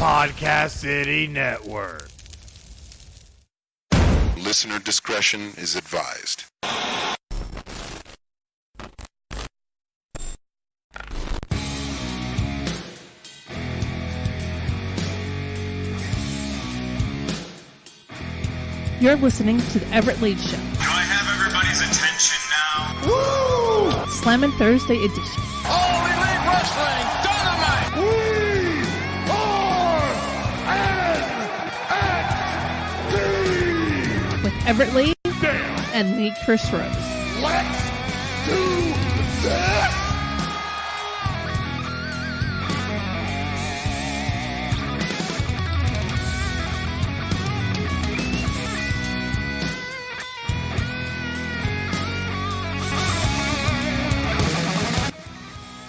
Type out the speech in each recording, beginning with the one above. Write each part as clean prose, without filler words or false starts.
Podcast City Network. Listener discretion is advised. You're listening to the Everett Lead Show. Do I have everybody's attention now? Woo! Slammin' Thursday edition. All Elite Wrestling Dynamite! We are NXT. With Everett Lee Damn. and the Chris Rose. Let's do this.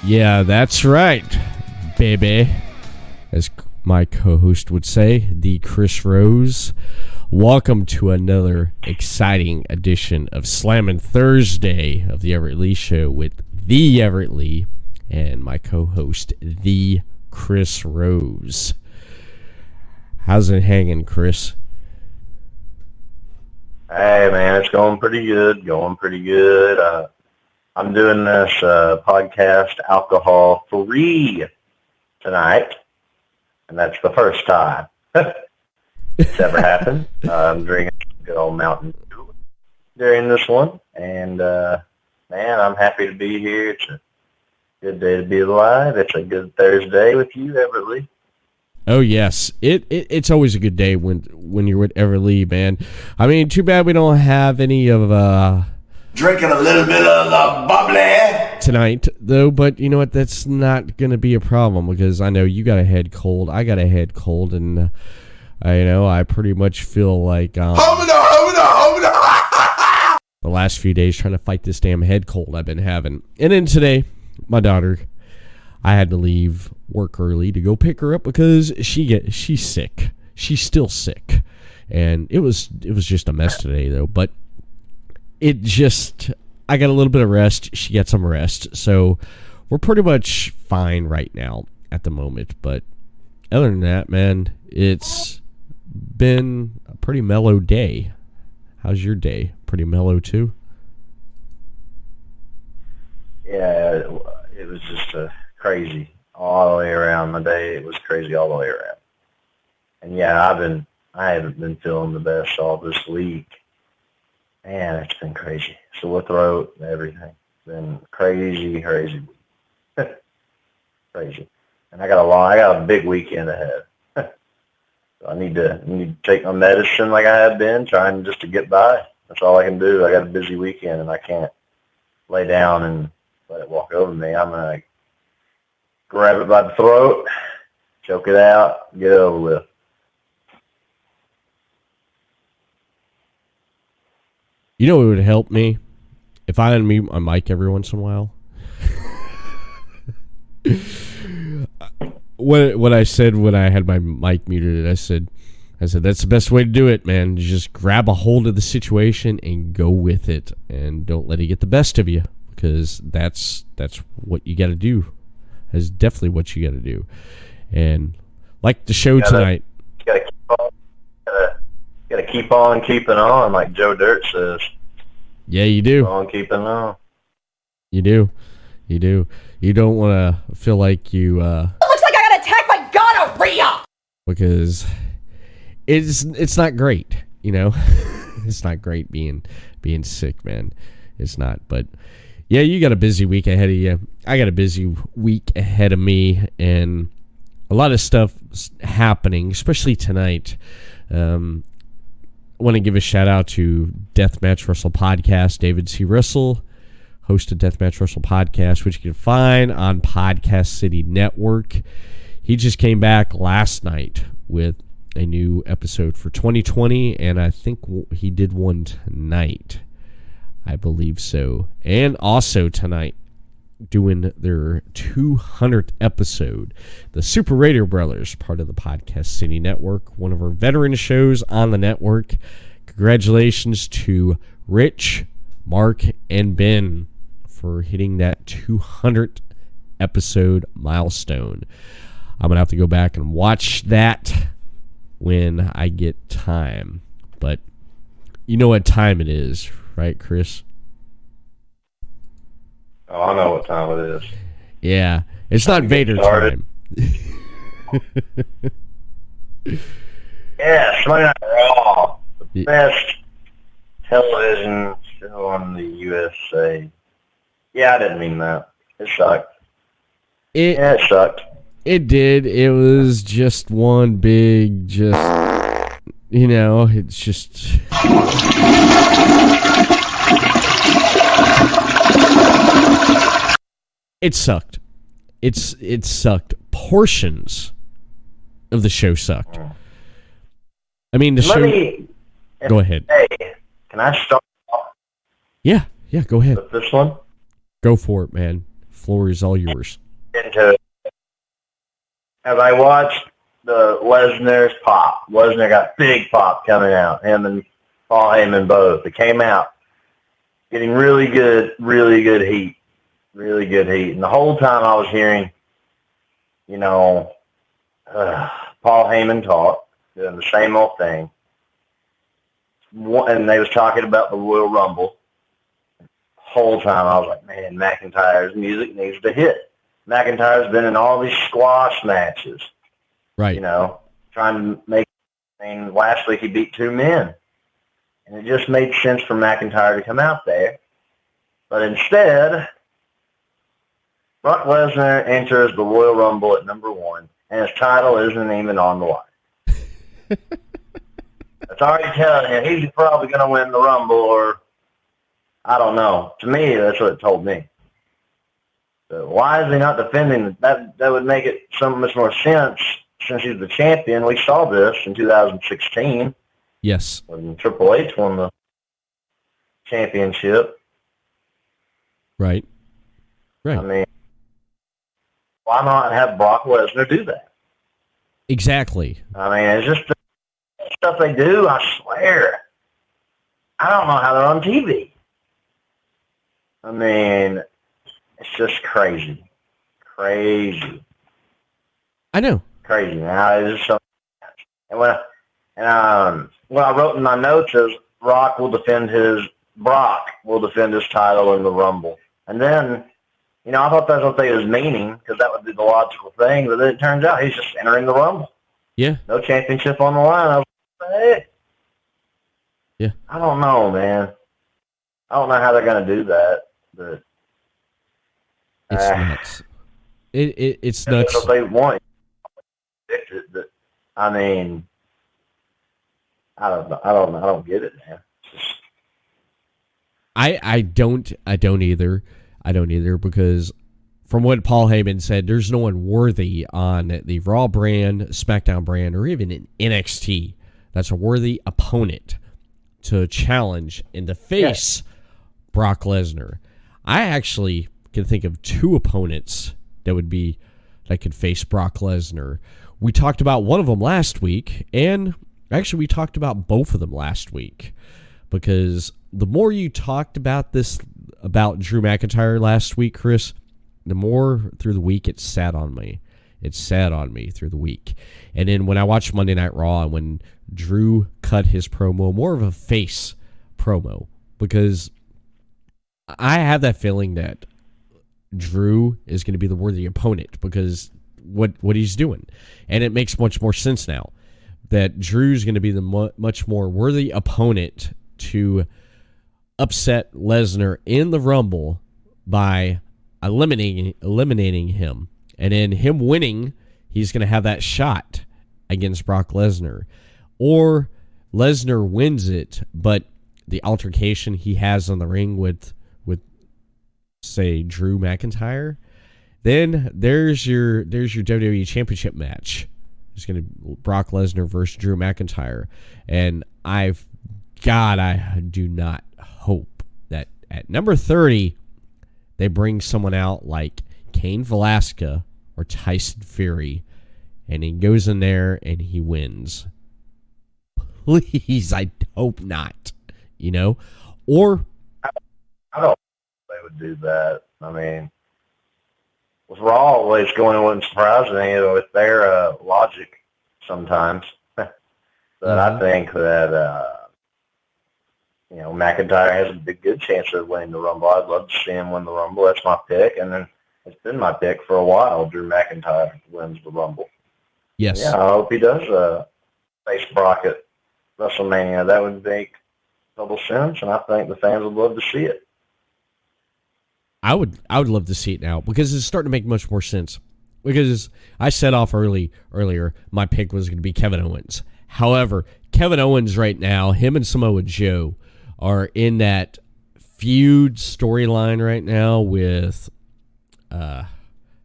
Yeah, that's right, baby. As my co-host would say, the Chris Rose. Welcome to another exciting edition of Slammin' Thursday of the Everett Lee Show with the Everett Lee and my co-host, the Chris Rose. How's it hanging, Chris? Hey, man, it's going pretty good. I'm doing this podcast alcohol-free tonight, and that's the first time it's ever happened. I'm drinking good old Mountain Dew during this one, and, man, I'm happy to be here. It's a good day to be alive. It's a good Thursday with you, Everett Lee. Oh, yes. It's always a good day when you're with Everett Lee, man. I mean, too bad we don't have any of... Drinking a little bit of the bubbly tonight, though, but you know what? That's not going to be a problem because I know you got a head cold. I got a head cold, and I pretty much feel like the last few days trying to fight this damn head cold I've been having. And then today, my daughter, I had to leave work early to go pick her up because she's sick. She's still sick, and it was just a mess today, though. But I got a little bit of rest. She got some rest. So we're pretty much fine right now at the moment. But other than that, man, it's been a pretty mellow day. How's your day? Pretty mellow too? Yeah, it was just crazy all the way around. My day, it was crazy all the way around. And yeah, I haven't been feeling the best all this week. Man, it's been crazy. Sore throat and everything. It's been crazy. Crazy. And I got a big weekend ahead. So I need to take my medicine like I have been, trying just to get by. That's all I can do. I got a busy weekend, and I can't lay down and let it walk over me. I'm going to grab it by the throat, choke it out, get it over with. You know what would help me? If I unmute my mic every once in a while. What I said when I had my mic muted, I said that's the best way to do it, man. Just grab a hold of the situation and go with it, and don't let it get the best of you, because that's what you got to do. That's definitely what you got to do. And like the show tonight, Got to keep on keeping on, like Joe Dirt says. Yeah, you do. Keep on keeping on. You do. You don't want to feel like you... It looks like I got attacked by gonorrhea! Because it's not great, you know? It's not great being sick, man. It's not. But, yeah, you got a busy week ahead of you. I got a busy week ahead of me, and a lot of stuff happening, especially tonight. I want to give a shout out to Deathmatch Wrestle Podcast, David C. Russell, host of Deathmatch Wrestle Podcast, which you can find on Podcast City Network. He just came back last night with a new episode for 2020, and I think he did one tonight. I believe so. And also tonight, doing their 200th episode. The Super Radio Brothers, part of the Podcast City Network, one of our veteran shows on the network. Congratulations to Rich, Mark, and Ben for hitting that 200th episode milestone. I'm going to have to go back and watch that when I get time. But you know what time it is, right, Chris? Oh, I know what time it is. Yeah. It's not Vader time. Yeah, Monday Night Raw, the Yeah. best television show on the USA. Yeah, I didn't mean that. It sucked. It sucked. It did. It was just one big, it's just. It sucked. It sucked. Portions of the show sucked. I mean, Go ahead. Hey, can I start off Yeah, go ahead. with this one? Go for it, man. Floor is all yours. As I watched the Lesnar's pop, Lesnar got big pop coming out. Him and Paul Heyman both. It came out getting really good heat. Really good heat. And the whole time I was hearing, Paul Heyman talk, doing the same old thing. And they was talking about the Royal Rumble. Whole time I was like, man, McIntyre's music needs to hit. McIntyre's been in all these squash matches, Right. trying to make. Last week he beat two men, and it just made sense for McIntyre to come out there. But instead, Brock Lesnar enters the Royal Rumble at number 1, and his title isn't even on the line. It's already telling you he's probably going to win the Rumble, or I don't know. To me, that's what it told me. So why is he not defending? That would make it so much more sense since he's the champion. We saw this in 2016 Yes. when Triple H won the championship. Right. I mean, why not have Brock Lesnar do that? Exactly. I mean, it's just the stuff they do, I swear. I don't know how they're on TV. I mean, it's just crazy. Crazy. I know. Crazy. Now it's just so. And what I wrote in my notes is Brock will defend his title in the Rumble. And then, I thought that's what they was meaning, because that would be the logical thing. But then it turns out he's just entering the Rumble. Yeah. No championship on the line. I was like, hey. Yeah. I don't know, man. I don't know how they're going to do that. But It's nuts. It's nuts. that's what they want. But, I mean, I don't know. I don't get it, man. It's just, I don't either. I don't either, because from what Paul Heyman said, there's no one worthy on the Raw brand, SmackDown brand, or even in NXT that's a worthy opponent to challenge and to face Brock Lesnar. I actually can think of two opponents that could face Brock Lesnar. We talked about one of them last week, and actually we talked about both of them last week, because the more you talked about Drew McIntyre last week, Chris, the more through the week it sat on me. It sat on me through the week. And then when I watched Monday Night Raw, when Drew cut his promo, more of a face promo, because I have that feeling that Drew is going to be the worthy opponent because what he's doing. And it makes much more sense now that Drew's going to be the much more worthy opponent to upset Lesnar in the Rumble by eliminating him. And then him winning, he's going to have that shot against Brock Lesnar. Or Lesnar wins it, but the altercation he has on the ring with say Drew McIntyre, then there's your WWE Championship match. It's going to Brock Lesnar versus Drew McIntyre. And I do not hope that at number 30 they bring someone out like Cain Velasquez or Tyson Fury, and he goes in there and he wins. Please, I hope not. Or I don't think they would do that. I mean, with Raw always going, it wouldn't surprise me with their logic sometimes. But I think that McIntyre has a big good chance of winning the Rumble. I'd love to see him win the Rumble. That's my pick, and then it's been my pick for a while. Drew McIntyre wins the Rumble. Yes. Yeah, I hope he does face Brock at WrestleMania. That would make total sense, and I think the fans would love to see it. I would love to see it now because it's starting to make much more sense. Because I set off earlier, my pick was going to be Kevin Owens. However, Kevin Owens right now, him and Samoa Joe are in that feud storyline right now with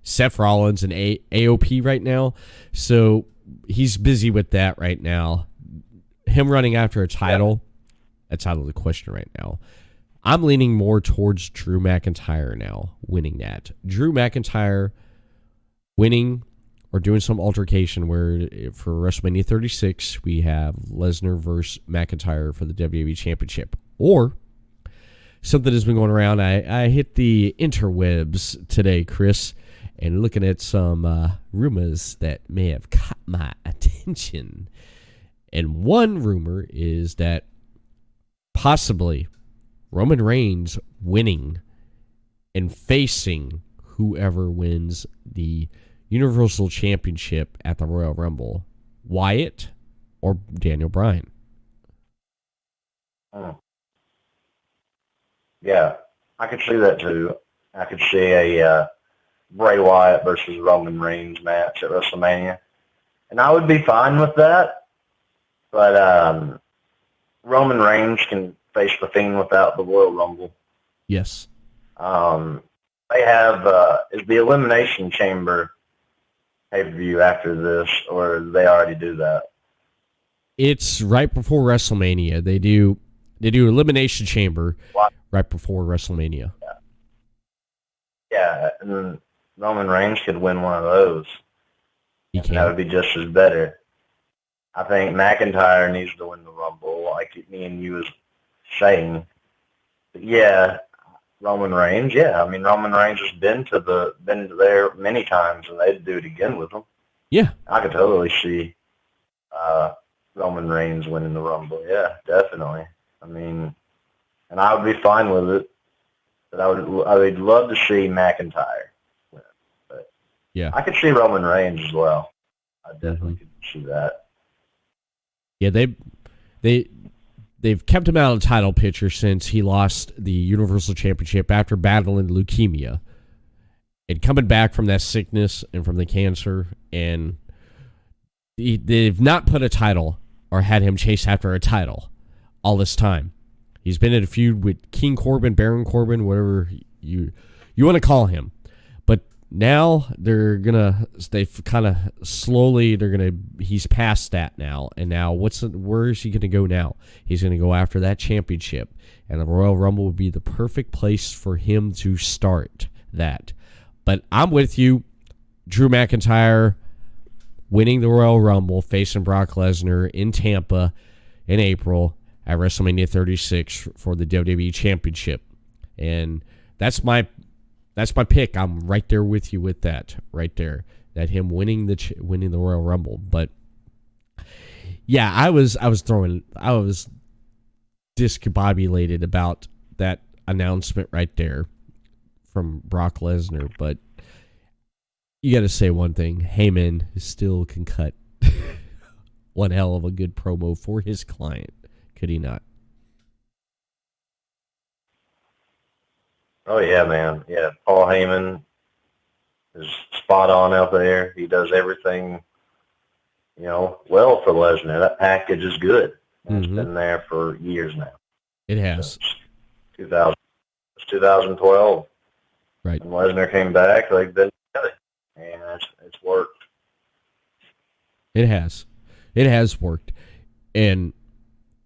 Seth Rollins and AOP right now. So he's busy with that right now. Him running after a title, that's out of the question right now. I'm leaning more towards Drew McIntyre now, winning that. Drew McIntyre winning or doing some altercation where for WrestleMania 36, we have Lesnar versus McIntyre for the WWE Championship. Or something has been going around. I hit the interwebs today, Chris, and looking at some rumors that may have caught my attention. And one rumor is that possibly Roman Reigns winning and facing whoever wins the Universal Championship at the Royal Rumble, Wyatt or Daniel Bryan. Yeah, I could see that too. I could see a Bray Wyatt versus Roman Reigns match at WrestleMania, and I would be fine with that. But Roman Reigns can face the Fiend without the Royal Rumble. Yes. They have is the Elimination Chamber pay-per-view after this, or did they already do that? It's right before WrestleMania. They do Elimination Chamber right before WrestleMania. Yeah, and then Roman Reigns could win one of those. He can. That would be just as better. I think McIntyre needs to win the Rumble, like me and you was saying. But yeah, Roman Reigns. Yeah, I mean Roman Reigns has been to there many times, and they'd do it again with him. Yeah, I could totally see Roman Reigns winning the Rumble. Yeah, definitely. I mean, and I would be fine with it. But I would love to see McIntyre win. But yeah, I could see Roman Reigns as well. I definitely could see that. Yeah, they've kept him out of the title picture since he lost the Universal Championship after battling leukemia and coming back from that sickness and from the cancer. And they've not put a title or had him chase after a title all this time. He's been in a feud with King Corbin, Baron Corbin, whatever you want to call him. But now they've kind of slowly, he's past that now. And now where is he going to go now? He's going to go after that championship. And the Royal Rumble would be the perfect place for him to start that. But I'm with you. Drew McIntyre winning the Royal Rumble, facing Brock Lesnar in Tampa in April at WrestleMania 36 for the WWE Championship. And that's my pick. I'm right there with you with that, right there. That him winning the Royal Rumble. But yeah, I was discombobulated about that announcement right there from Brock Lesnar. But you got to say one thing: Heyman still can cut one hell of a good promo for his client. Could he not? Oh, yeah, man. Yeah, Paul Heyman is spot on out there. He does everything, well for Lesnar. That package is good. It's been there for years now. It has. Since 2012. Right. When Lesnar came back, they've been together, and it's worked. It has. It has worked. And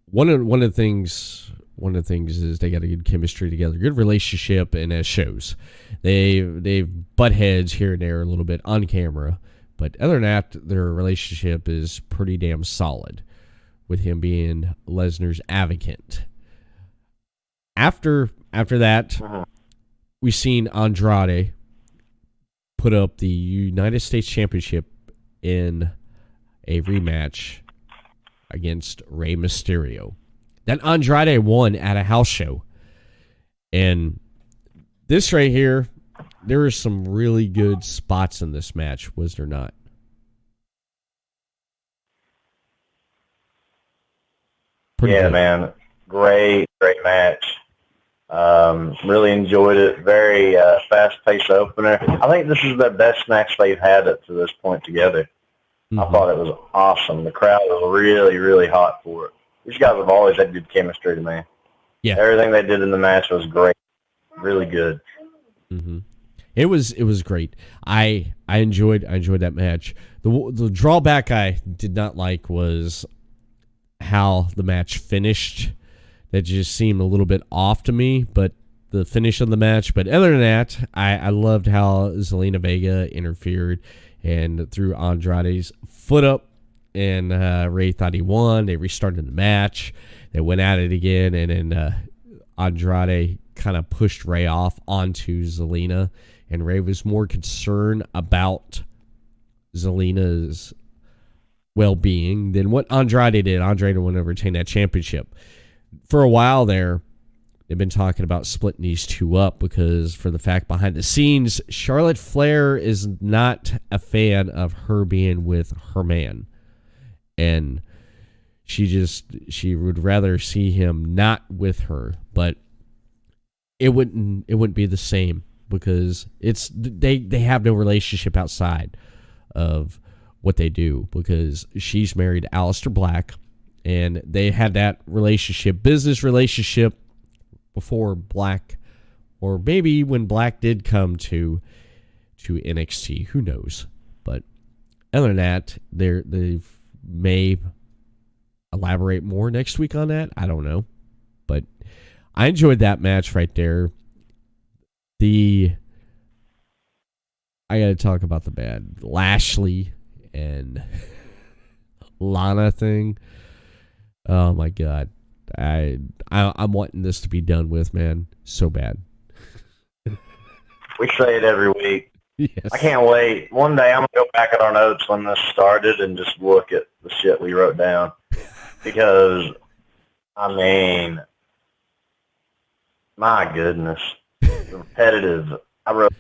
one of the things is they got a good chemistry together, good relationship, and as shows. They've butt heads here and there a little bit on camera, but other than that, their relationship is pretty damn solid, with him being Lesnar's advocate. After that, we seen Andrade put up the United States Championship in a rematch against Rey Mysterio. Then Andrade won at a house show. And this right here, there were some really good spots in this match, was there not? Pretty Yeah, good. man. Great match. Really enjoyed it. Very fast-paced opener. I think this is the best match they've had up to this point together. I thought it was awesome. The crowd was really, really hot for it. These guys have always had good chemistry, man. Yeah. Everything they did in the match was great. Really good. Mm-hmm. It was great. I enjoyed that match. The drawback I did not like was how the match finished. That just seemed a little bit off to me, but the finish of the match. But other than that, I loved how Zelina Vega interfered and threw Andrade's foot up, and Ray thought he won. They restarted the match. They went at it again, and then Andrade kind of pushed Ray off onto Zelina, and Ray was more concerned about Zelina's well-being than what Andrade did. Andrade went over to retain that championship. For a while there, they've been talking about splitting these two up because for the fact behind the scenes, Charlotte Flair is not a fan of her being with her man. And she would rather see him not with her, but it wouldn't be the same because they have no relationship outside of what they do because she's married to Aleister Black, and they had that business relationship before Black, or maybe when Black did come to NXT, who knows? But other than that, they may elaborate more next week on that. I don't know, but I enjoyed that match right there. I got to talk about the bad Lashley and Lana thing. Oh my God. I'm wanting this to be done with, man. So bad. We say it every week. Yes. I can't wait. One day I'm going to go back at our notes when this started and just look at the shit we wrote down. Because, I mean, my goodness. Repetitive. I wrote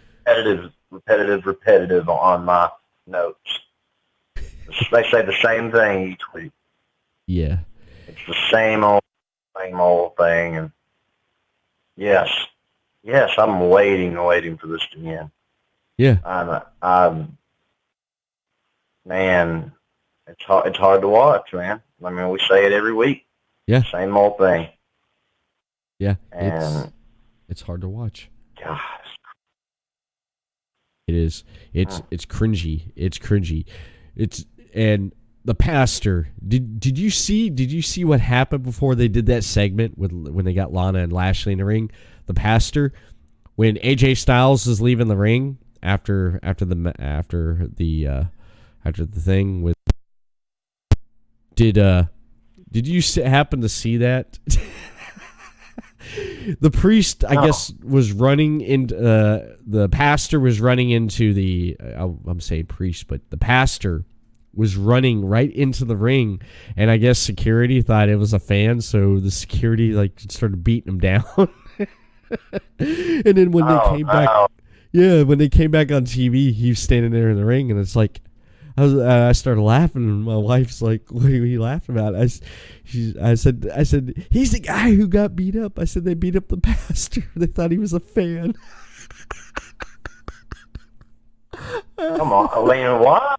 repetitive on my notes. They say the same thing each week. Yeah. It's the same old thing. And yes, I'm waiting for this to end. Yeah. Man, it's hard to watch, man. I mean, we say it every week. Yeah. Same old thing. Yeah. And it's hard to watch. gosh, It is. It's cringy. It's cringy. And the pastor. Did you see what happened before they did that segment when they got Lana and Lashley in the ring? The pastor, when AJ Styles is leaving the ring after the thing with. Did you happen to see that? The priest, I guess, was running into the pastor was running into the. I'm saying priest, but the pastor was running right into the ring, and I guess security thought it was a fan, so the security started beating him down. And then when they came back, when they came back on TV, he was standing there in the ring, and it's like. I started laughing, and my wife's like, "What are you laughing about?" I said, "He's the guy who got beat up." I said, "They beat up the pastor. They thought he was a fan." come on, I mean, why?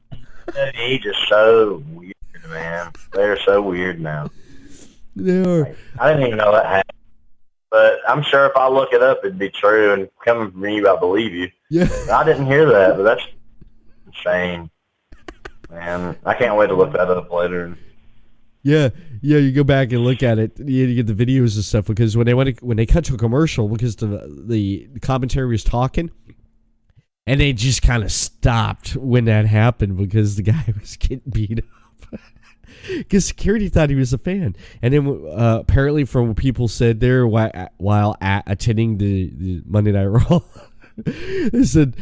He's just so weird, man. They're so weird now. They are. I didn't even know that happened, but I'm sure if I look it up, it'd be true. And coming from you, I believe you. Yeah. I didn't hear that, but that's insane. Man, I can't wait to look that up later. Yeah, you go back and look at it. You get the videos and stuff because when they cut to a commercial, because the commentary was talking, and they just kind of stopped when that happened because the guy was getting beat up. Because security thought he was a fan, and then apparently from what people said there while attending the Monday Night Raw, They said,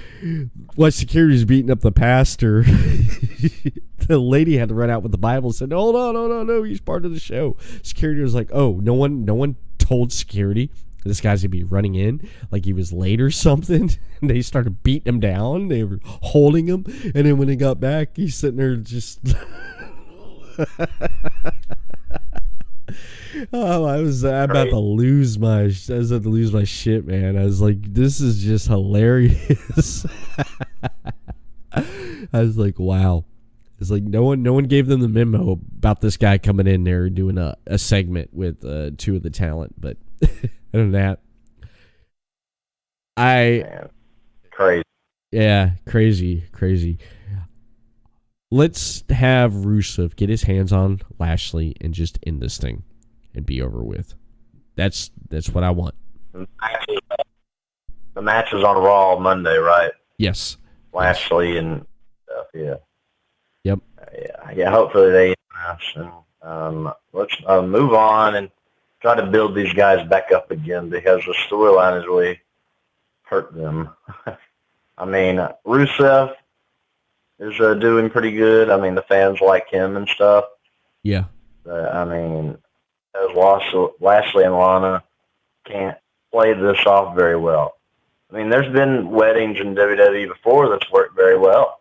why security's beating up the pastor. The lady had to run out with the Bible and said, hold on, no, he's part of the show. Security was like, oh, no one told security this guy's gonna be running in like he was late or something. And they started beating him down. They were holding him, and then when he got back, he's sitting there just. Oh, I was about to lose my shit, man. I was like, this is just hilarious. I was like, wow. It's like no one gave them the memo about this guy coming in there doing a segment with two of the talent, but other than that, Man, crazy. Yeah, crazy. Let's have Rusev get his hands on Lashley and just end this thing and be over with. That's what I want. The match is on Raw Monday, right? Yes. Lashley and stuff, yeah. Yep. Yeah, hopefully they and let's move on and try to build these guys back up again because the storyline has really hurt them. I mean, Rusev is doing pretty good. I mean, the fans like him and stuff. Yeah. I mean, as Lashley and Lana can't play this off very well. I mean, there's been weddings in WWE before that's worked very well.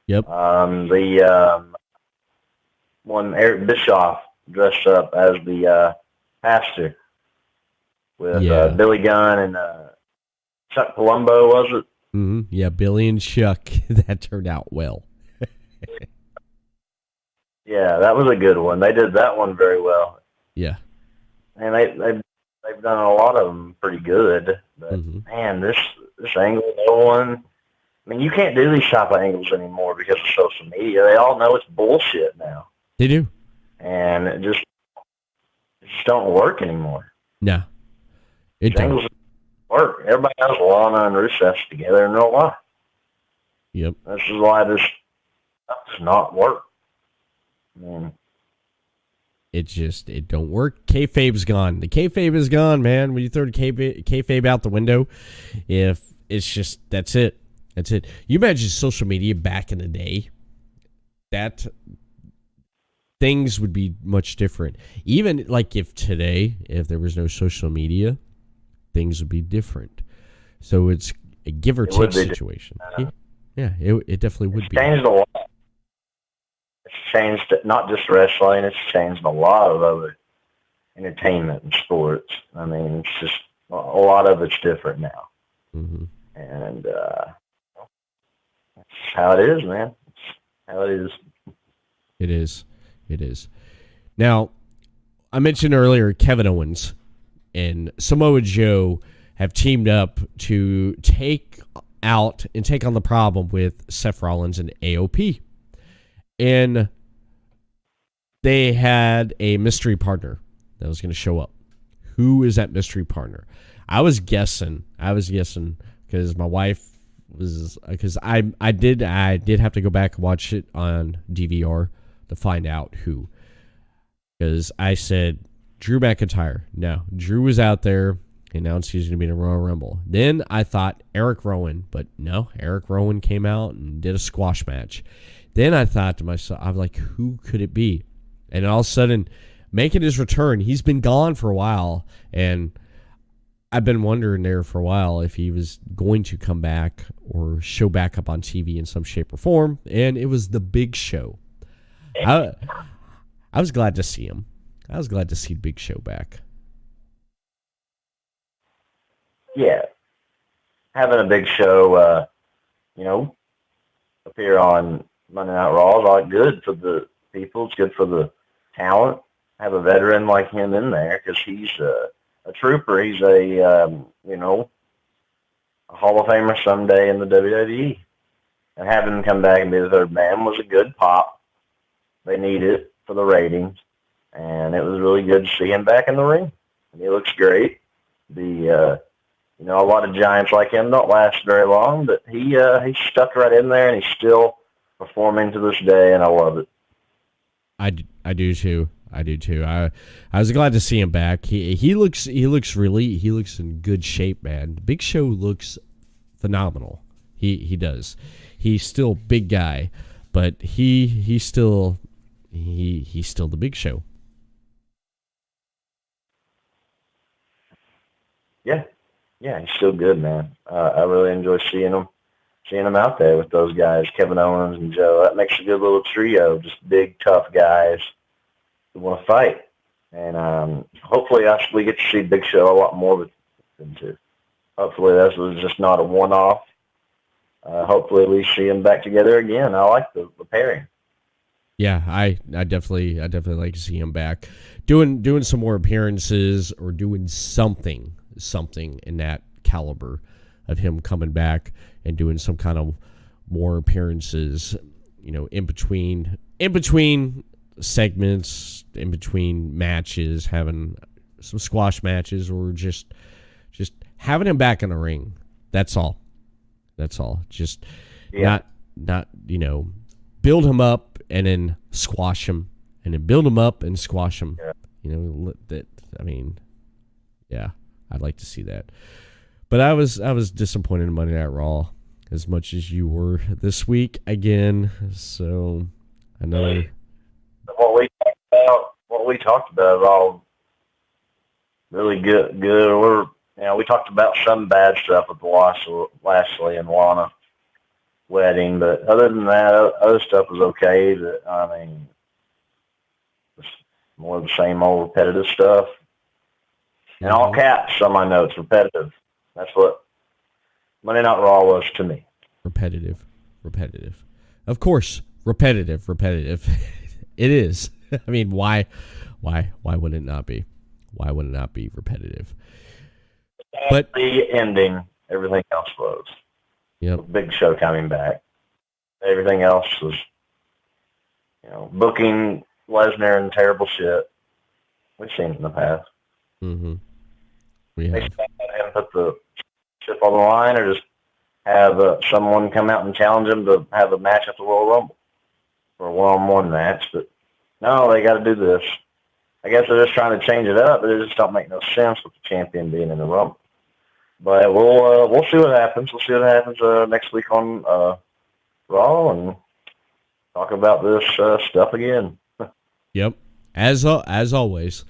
Yep. The one Eric Bischoff dressed up as the pastor with Billy Gunn and Chuck Palumbo, was it? Mm-hmm. Yeah, Billy and Chuck. That turned out well. Yeah, that was a good one. They did that one very well. Yeah. And they've done a lot of them pretty good. But man, this angle, no one. I mean, you can't do these type of angles anymore because of social media. They all know it's bullshit now. They do. And it just don't work anymore. No. It These angles don't work. Everybody has Lana and Rusev together and know why. Yep. This is why this does not work. I mean, it don't work. Kayfabe's gone. The kayfabe is gone, man. When you throw the kayfabe out the window, if it's just, that's it. That's it. You imagine social media back in the day, that things would be much different. Even like if there was no social media, things would be different. So it's a give or take situation. Yeah, it definitely would be. It's changed a lot. It's changed not just wrestling, it's changed a lot of other entertainment and sports. I mean, it's just a lot of it's different now. Mm-hmm. And that's how it is, man. It's how it is. It is. It is. Now, I mentioned earlier Kevin Owens and Samoa Joe have teamed up to take on the problem with Seth Rollins and AOP. And they had a mystery partner that was going to show up. Who is that mystery partner? I was guessing because my wife was, because I did have to go back and watch it on DVR to find out who. Because I said Drew McIntyre. No, Drew was out there. He announced he was going to be in a Royal Rumble. Then I thought Eric Rowan, but no, Eric Rowan came out and did a squash match. Then I thought to myself, I'm like, who could it be? And all of a sudden, making his return, he's been gone for a while, and I've been wondering there for a while if he was going to come back or show back up on TV in some shape or form, and it was the Big Show. I was glad to see him. I was glad to see Big Show back. Yeah. Having a Big Show, appear on Monday Night Raw is all good for the people. It's good for the talent. Have a veteran like him in there because he's a trooper. He's a Hall of Famer someday in the WWE. And having him come back and be the third man was a good pop. They need it for the ratings. And it was really good to see him back in the ring. And he looks great. A lot of giants like him don't last very long, but he stuck right in there, and he's still performing to this day, and I love it. I do too. I was glad to see him back. He looks in good shape, man. The Big Show looks phenomenal. He does. He's still big guy, but he's still the Big Show. Yeah, he's still good, man. I really enjoy seeing him out there with those guys, Kevin Owens and Joe. That makes a good little trio, just big, tough guys who want to fight. And hopefully we get to see Big Show a lot more with them too. Hopefully this was just not a one-off. Hopefully we see them back together again. I like the pairing. Yeah, I definitely like to see him back, doing some more appearances or doing something in that caliber of him coming back and doing some kind of more appearances, in between segments, in between matches, having some squash matches, or just having him back in the ring. That's all. Just not build him up and then squash him, and then build him up and squash him. Yeah. I'd like to see that. But I was disappointed in Monday Night Raw as much as you were this week again. So another. What we talked about is all really good. We talked about some bad stuff with the Lashley and Lana wedding, but other than that, other stuff was okay. It's more of the same old repetitive stuff. In all caps on my notes, repetitive. That's what Monday Night Raw was to me. Repetitive. Of course, repetitive. It is. I mean, why would it not be? Why would it not be repetitive? But the ending, everything else was. Yep. Big Show coming back. Everything else was, booking Lesnar and terrible shit. We've seen it in the past. Mm-hmm. They put the ship on the line, or just have someone come out and challenge them to have a match at the Royal Rumble for a one-on-one match. But no, they got to do this. I guess they're just trying to change it up, but it just don't make no sense with the champion being in the Rumble. But we'll see what happens. We'll see what happens next week on Raw, and talk about this stuff again. Yep. As always,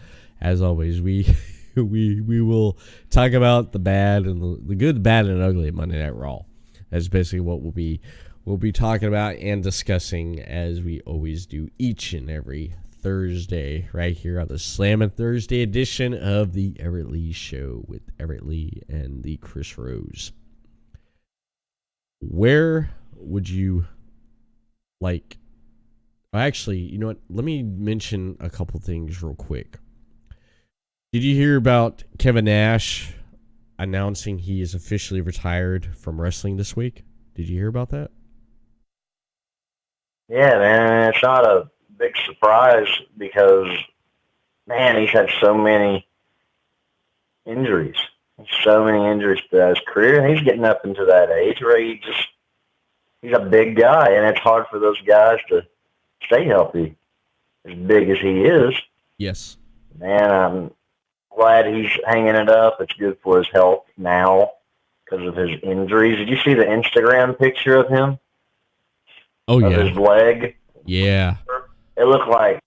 we will talk about the bad and the good, the bad, and ugly at Monday Night Raw. That's basically what we'll be talking about and discussing, as we always do each and every Thursday, right here on the Slammin' Thursday edition of the Everett Lee Show with Everett Lee and the Chris Rose. Where would you like? Actually, you know what? Let me mention a couple things real quick. Did you hear about Kevin Nash announcing he is officially retired from wrestling this week? Did you hear about that? Yeah, man, it's not a big surprise because, man, he's had so many injuries. So many injuries throughout his career, and he's getting up into that age where he's a big guy, and it's hard for those guys to stay healthy as big as he is. Yes. Man, I'm glad he's hanging it up. It's good for his health now because of his injuries. Did you see the Instagram picture of him? Oh, yeah. Of his leg? Yeah. It looked like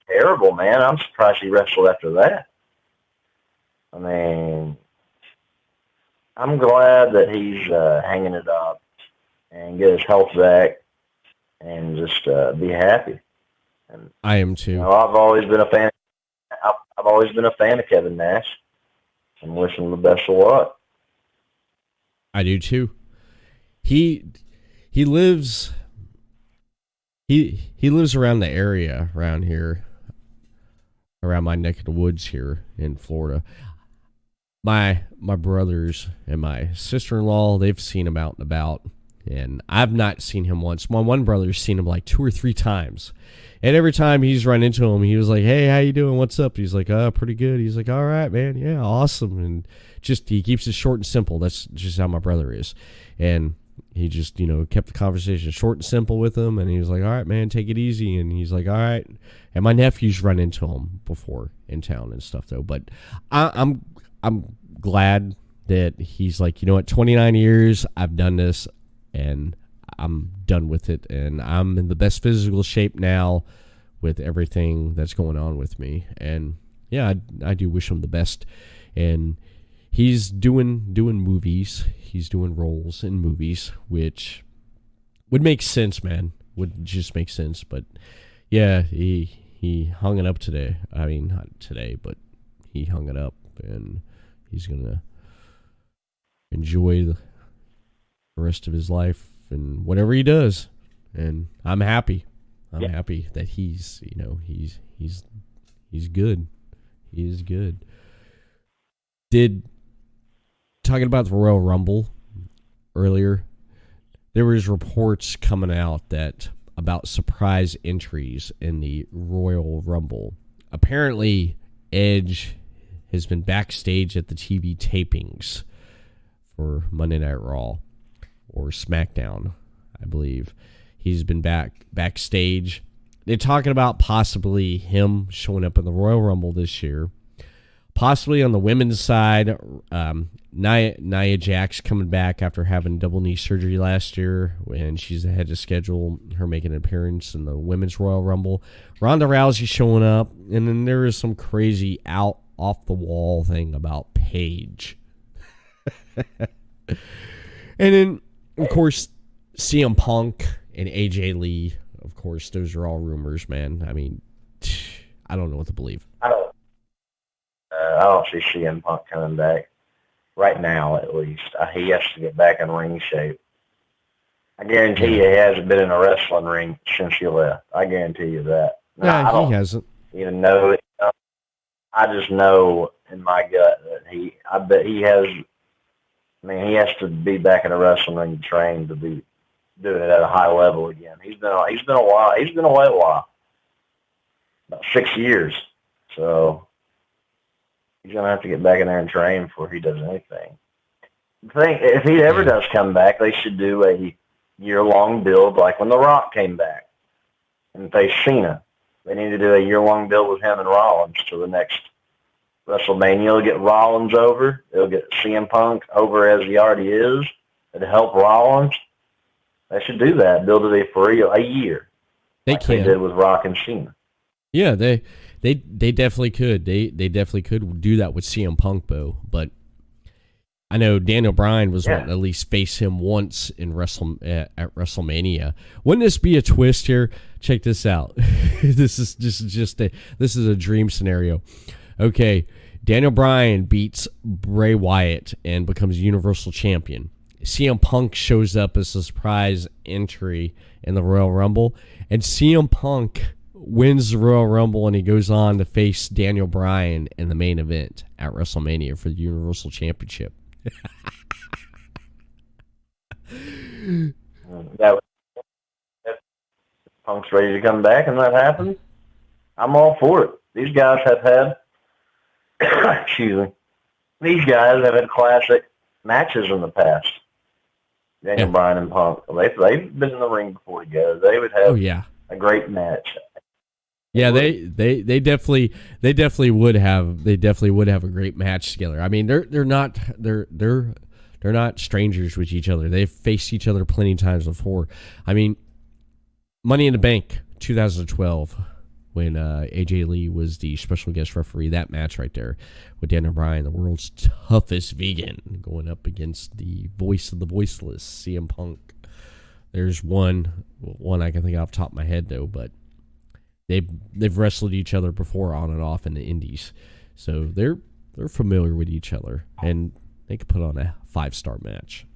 terrible, man. I'm surprised he wrestled after that. I mean, I'm glad that he's hanging it up and get his health back and just be happy. And, I am too. I've always been a fan. I've always been a fan of Kevin Nash, and wish him the best of luck. I do too. He lives. He lives around the area around here, around my neck of the woods here in Florida. My brothers and my sister-in-law, they've seen him out and about, and I've not seen him once. My one brother's seen him like 2 or 3 times, and every time he's run into him, he was like, "Hey, how you doing? What's up?" He's like, "Pretty good." He's like, "All right, man. Yeah, awesome." And just he keeps it short and simple. That's just how my brother is, and he just, kept the conversation short and simple with him, and he was like, "All right, man, take it easy." And he's like, "All right." And my nephew's run into him before in town and stuff, though. But I'm glad that he's like, you know what, 29 years, I've done this, and I'm done with it, and I'm in the best physical shape now with everything that's going on with me. And yeah, I do wish him the best. And he's doing movies. He's doing roles in movies, which would make sense, man. Would just make sense. But yeah, he hung it up today. I mean, not today, but he hung it up, and he's gonna enjoy the rest of his life and whatever he does. And I'm happy. I'm happy that he's good. He is good. Talking about the Royal Rumble earlier, there was reports coming out about surprise entries in the Royal Rumble. Apparently, Edge has been backstage at the TV tapings for Monday Night Raw or SmackDown, I believe. He's been backstage. They're talking about possibly him showing up in the Royal Rumble this year. Possibly on the women's side, Nia Jax coming back after having double knee surgery last year, and she's ahead to schedule her making an appearance in the women's Royal Rumble. Ronda Rousey showing up, and then there is some crazy off the wall thing about Paige. And then, of course, CM Punk and AJ Lee. Of course, those are all rumors, man. I mean, I don't know what to believe. I don't see CM Punk coming back right now, at least. He has to get back in ring shape. I guarantee you he hasn't been in a wrestling ring since he left. I guarantee you that. Yeah, he hasn't. Even know it. I just know in my gut that I bet he has. I mean, he has to be back in a wrestling ring to train to be doing it at a high level again. He's been away a while, about 6 years. So he's gonna have to get back in there and train before he does anything. If he ever does come back, they should do a year-long build like when The Rock came back and faced Cena. They need to do a year-long build with him and Rollins to the next WrestleMania. It'll get Rollins over. It'll get CM Punk over as he already is. It'll help Rollins. They should do that. Build it for a year. They like can. They did with Rock and Cena. Yeah, they definitely could. They definitely could do that with CM Punk, though. But I know Daniel Bryan was wanting to at least face him once in at WrestleMania. Wouldn't this be a twist here? Check this out. This is a dream scenario. Okay, Daniel Bryan beats Bray Wyatt and becomes Universal Champion. CM Punk shows up as a surprise entry in the Royal Rumble, and CM Punk wins the Royal Rumble, and he goes on to face Daniel Bryan in the main event at WrestleMania for the Universal Championship. If Punk's ready to come back and that happens, I'm all for it. These guys have had, excuse me, these guys have had classic matches in the past. Daniel Bryan and Punk, they've been in the ring before together. They would have a great match. Yeah, they definitely would have a great match together. I mean, they're not strangers with each other. They've faced each other plenty of times before. I mean, Money in the Bank 2012 when AJ Lee was the special guest referee, that match right there with Daniel Bryan, the world's toughest vegan, going up against the voice of the voiceless, CM Punk. There's one I can think off the top of my head though, but they've wrestled each other before on and off in the indies, so they're familiar with each other, and they could put on a 5-star match.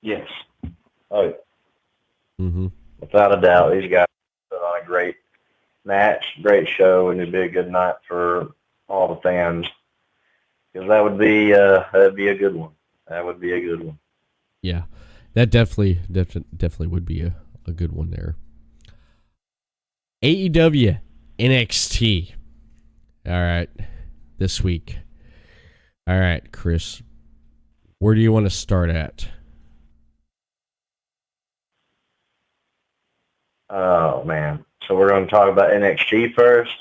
Yes. Oh. Mm-hmm. Without a doubt, these guys put on a great match, great show, and it'd be a good night for all the fans. Because that'd be a good one. That would be a good one. Yeah, that definitely would be a good one there. AEW NXT. All right, this week. All right, Chris, where do you want to start at? Oh, man. So we're going to talk about NXT first?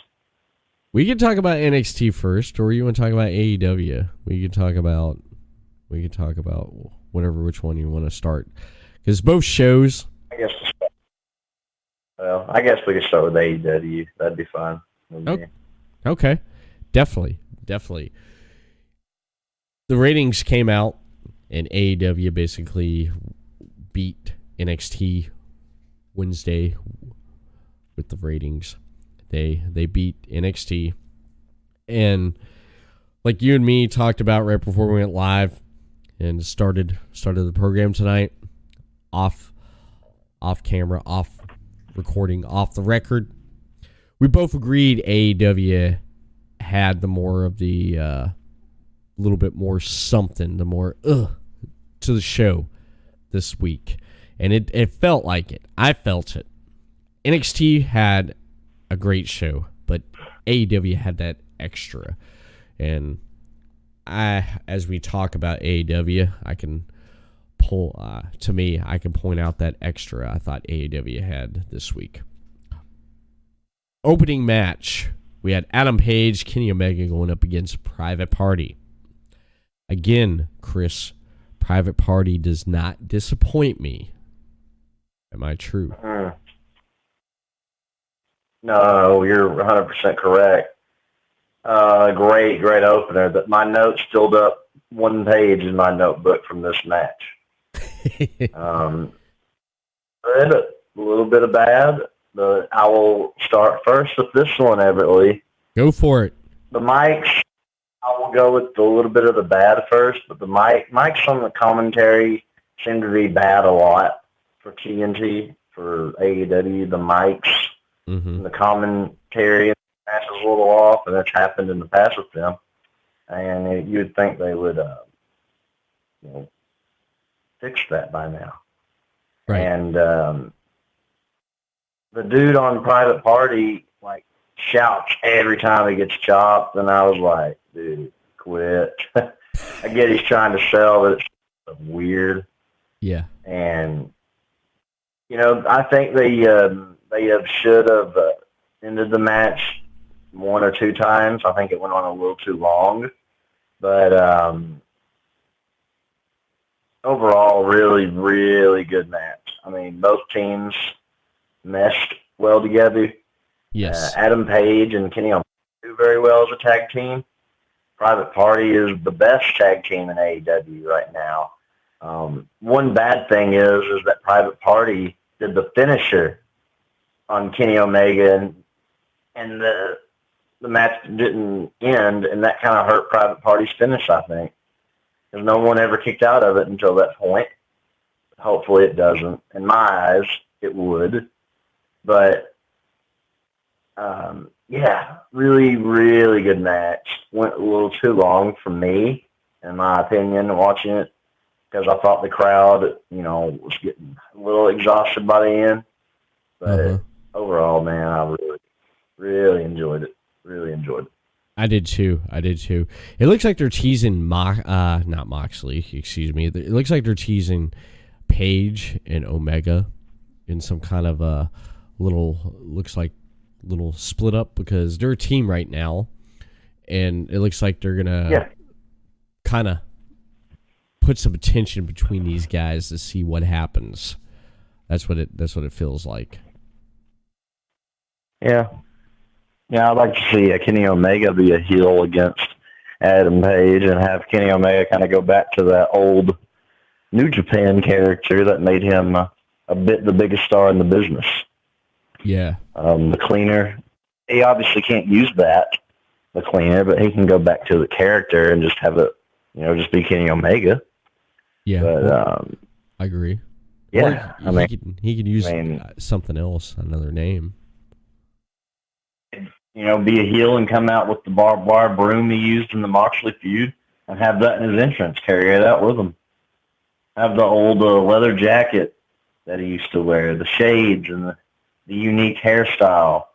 We can talk about NXT first, or you want to talk about AEW? We can talk about whatever, which one you want to start, because both shows. I guess. Well, I guess we could start with AEW. That'd be fine. Okay, definitely. The ratings came out, and AEW basically beat NXT Wednesday with the ratings. They beat NXT, and like you and me talked about right before we went live and started the program tonight, off camera, off recording, off the record, we both agreed AEW had the more of the little bit more something, the more to the show this week, and it felt like it. I felt it. NXT had a great show, but AEW had that extra. And as we talk about AEW, I can point out that extra I thought AEW had this week. Opening match, we had Adam Page, Kenny Omega going up against Private Party. Again, Chris, Private Party does not disappoint me. Am I true? No, you're 100% correct. Great opener. But my notes filled up one page in my notebook from this match. Good, a little bit of bad. But I will start first with this one, Everett Lee. Go for it. The mics, I will go with a little bit of the bad first, but the mics on the commentary seem to be bad a lot for TNT, for AEW. The mics and the commentary match is a little off, and that's happened in the past with them. And you would think they would fix that by now. Right. And the dude on Private Party, shouts every time he gets chopped, and I was like, dude, quit. I get he's trying to sell, but it's weird. Yeah. And, I think they should have ended the match one or two times. I think it went on a little too long. But overall, really, really good match. I mean, both teams meshed well together. Yes. Adam Page and Kenny Omega do very well as a tag team. Private Party is the best tag team in AEW right now. One bad thing is that Private Party did the finisher on Kenny Omega, and the match didn't end, and that kind of hurt Private Party's finish, I think, because no one ever kicked out of it until that point. Hopefully it doesn't. In my eyes, it would. But really, really good match. Went a little too long for me, in my opinion, watching it, because I thought the crowd, was getting a little exhausted by the end. But overall, man, I really, really enjoyed it. Really enjoyed it. I did too. It looks like they're teasing not Moxley, excuse me. It looks like they're teasing Page and Omega in some kind of a little split up, because they're a team right now, and it looks like they're gonna kind of put some attention between these guys to see what happens. That's what it feels like. Yeah, I'd like to see Kenny Omega be a heel against Adam Page, and have Kenny Omega kind of go back to that old New Japan character that made him a bit the biggest star in the business. Yeah. The cleaner, he obviously can't use the cleaner, but he can go back to the character and just have it, just be Kenny Omega. Yeah. But, I agree. Yeah. Or he could use something else, another name. Be a heel and come out with the barbed wire broom he used in the Moxley feud, and have that in his entrance, carry it out with him. Have the old leather jacket that he used to wear, the shades, and the unique hairstyle.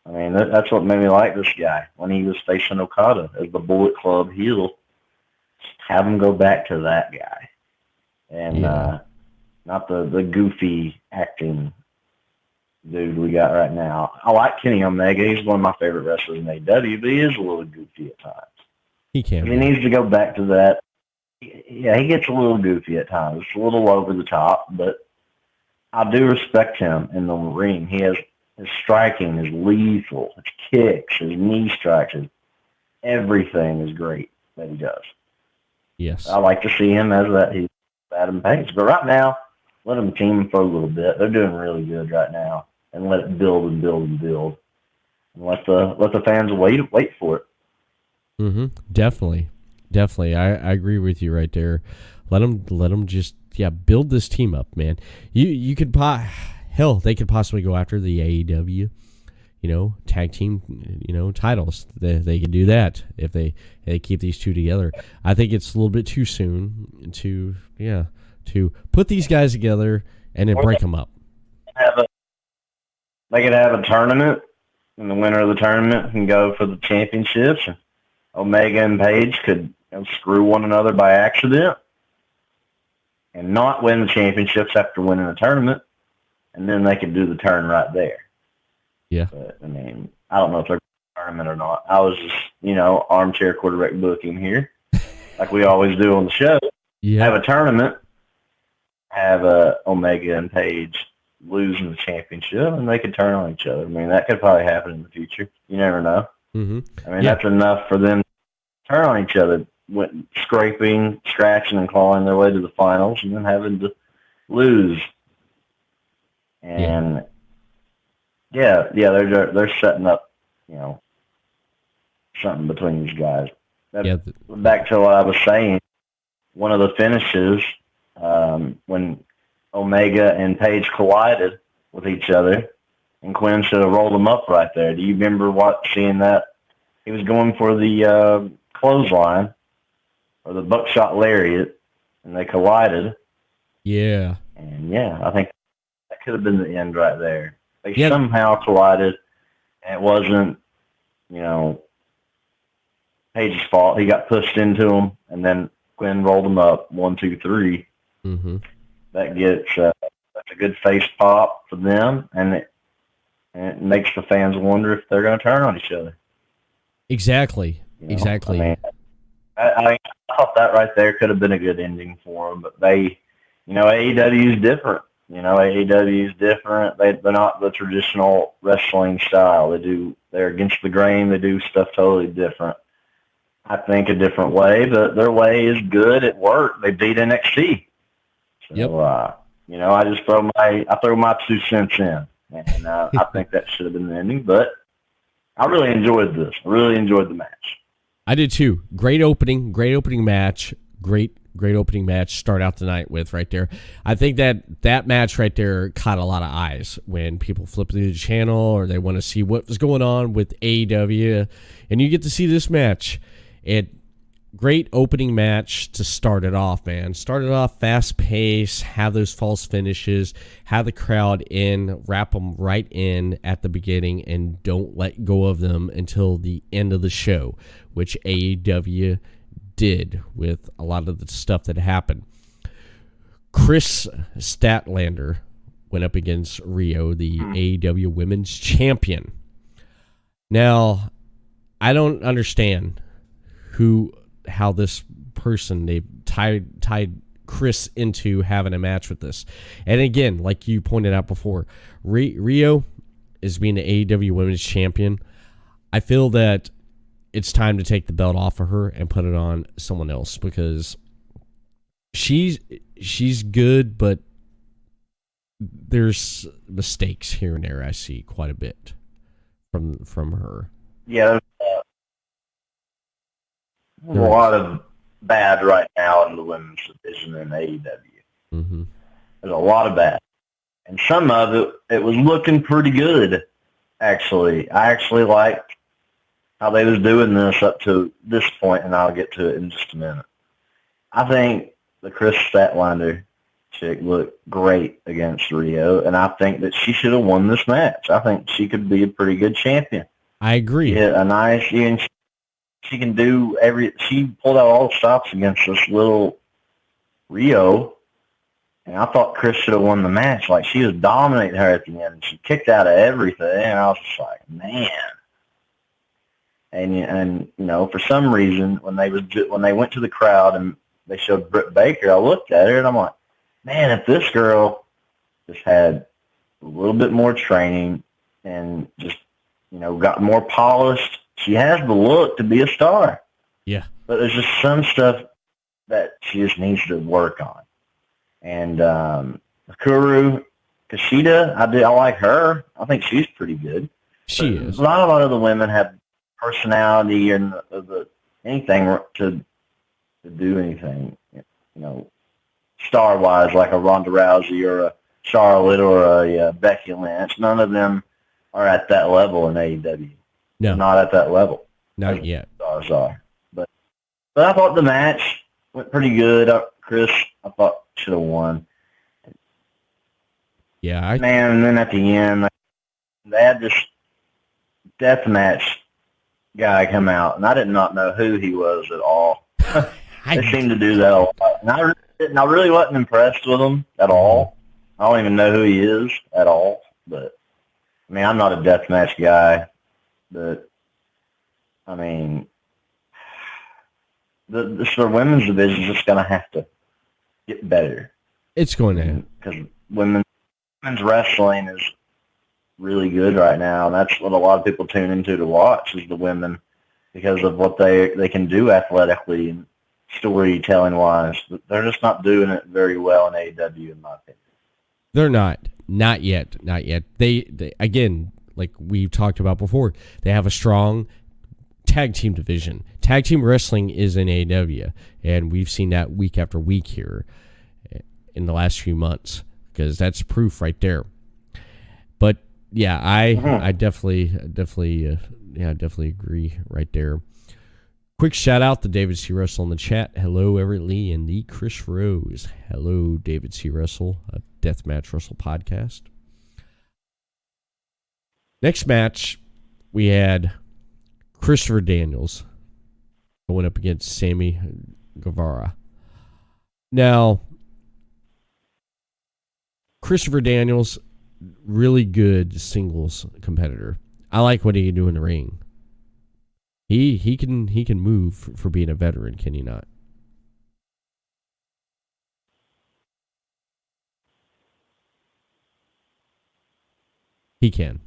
I mean, that's what made me like this guy when he was facing Okada as the Bullet Club heel. Have him go back to that guy, and not the goofy acting dude we got right now. I like Kenny Omega. He's one of my favorite wrestlers in AEW, but he is a little goofy at times. He can. He needs to go back to that. Yeah, he gets a little goofy at times. It's a little over the top, but I do respect him in the ring. His striking is lethal. His kicks, his knee strikes, everything is great that he does. Yes. I like to see him as that. He's Adam Page. But right now, let them team for a little bit. They're doing really good right now, and let it build and build and build, and let the fans wait for it. Mm-hmm. Definitely. I agree with you right there. Let them just build this team up, man. You could they could possibly go after the AEW, tag team, titles. They could do that if they keep these two together. I think it's a little bit too soon to put these guys together and then break them up. They could have a tournament, and the winner of the tournament can go for the championships. Omega and Page could screw one another by accident and not win the championships after winning the tournament, and then they could do the turn right there. Yeah. But, I mean, I don't know if they're going to tournament or not. I was just, armchair quarterback booking here, like we always do on the show. Yeah. Have a tournament, have Omega and Page losing the championship, and they could turn on each other. I mean, that could probably happen in the future. You never know. Mm-hmm. I mean, that's enough for them to turn on each other, scraping, scratching, and clawing their way to the finals, and then having to lose. And they're setting up, something between these guys. Back to what I was saying, one of the finishes when Omega and Page collided with each other, and Quinn should have rolled them up right there. Do you remember seeing that? He was going for the clothesline or the buckshot lariat, and they collided. Yeah. And I think that could have been the end right there. They somehow collided, and it wasn't, Page's fault. He got pushed into him, and then Quinn rolled him up 1, 2, 3. Mm-hmm. That gets that's a good face pop for them, and it makes the fans wonder if they're going to turn on each other. Exactly. Exactly. I mean, I thought that right there could have been a good ending for them, but AEW is different. AEW is different. They're not the traditional wrestling style. They're against the grain. They do stuff totally different. I think a different way, but their way is good. It worked. They beat NXT. So, I just throw my 2 cents in, and I think that should have been the ending. But I really enjoyed this. I really enjoyed the match. I did too. Great opening match. Great opening match. Start out the night with right there. I think that match right there caught a lot of eyes when people flip through the channel or they want to see what was going on with AEW, and you get to see this match. Great opening match to start it off, man. Start it off fast pace, have those false finishes, have the crowd in, wrap them right in at the beginning, and don't let go of them until the end of the show, which AEW did with a lot of the stuff that happened. Chris Statlander went up against Rio, the AEW Women's Champion. Now, I don't understand how this person, they've tied Chris into having a match with this. And again, like you pointed out before, Rio is being the AEW Women's Champion. I feel that it's time to take the belt off of her and put it on someone else, because she's good, but there's mistakes here and there I see quite a bit from her. Yeah, there's a lot of bad right now in the women's division in AEW. Mm-hmm. There's a lot of bad. And some of it was looking pretty good, actually. I actually liked how they was doing this up to this point, and I'll get to it in just a minute. I think the Chris Statlander chick looked great against Rio, and I think that she should have won this match. I think she could be a pretty good champion. I agree. Yeah, a nice, she can do she pulled out all the stops against this little Rio, And I thought Chris should have won the match. Like, she was dominating her at the end. She kicked out of everything. And I was just like, man. And you know, for some reason, when they went to the crowd and they showed Britt Baker, I looked at her and I'm like, man, if this girl just had a little bit more training and just, you know, got more polished, she has the look to be a star. Yeah. But there's just some stuff that she just needs to work on. And Kuru Kushida, I like her. I think she's pretty good. She But is. A lot of the women have personality and anything to do anything, you know, star-wise, like a Ronda Rousey or a Charlotte or a Becky Lynch. None of them are at that level in AEW. No. They're not at that level. Not yet. Stars are. But I thought the match went pretty good. Chris, I thought, should have won. Yeah. Man, and then at the end, they had this death match guy come out, and I did not know who he was at all. They seemed to do that a lot. And I really wasn't impressed with him at all. I don't even know who he is at all. But, I mean, I'm not a deathmatch guy. But, I mean, the women's division is just going to have to get better. It's going to. Because women's wrestling is really good right now, and that's what a lot of people tune into to watch is the women because of what they can do athletically and storytelling wise. But they're just not doing it very well in AEW, in my opinion. They're not yet. They again, like we talked about before, they have a strong tag team division. Tag team wrestling is in AEW, and we've seen that week after week here in the last few months because that's proof right there. But yeah, I definitely agree right there. Quick shout out to David C. Russell in the chat. Hello, Everett Lee and the Chris Rose. Hello, David C. Russell, a Deathmatch Russell podcast. Next match, we had Christopher Daniels going up against Sammy Guevara. Now, Christopher Daniels, really good singles competitor. I like what he can do in the ring. He can move for being a veteran, can he not? He can.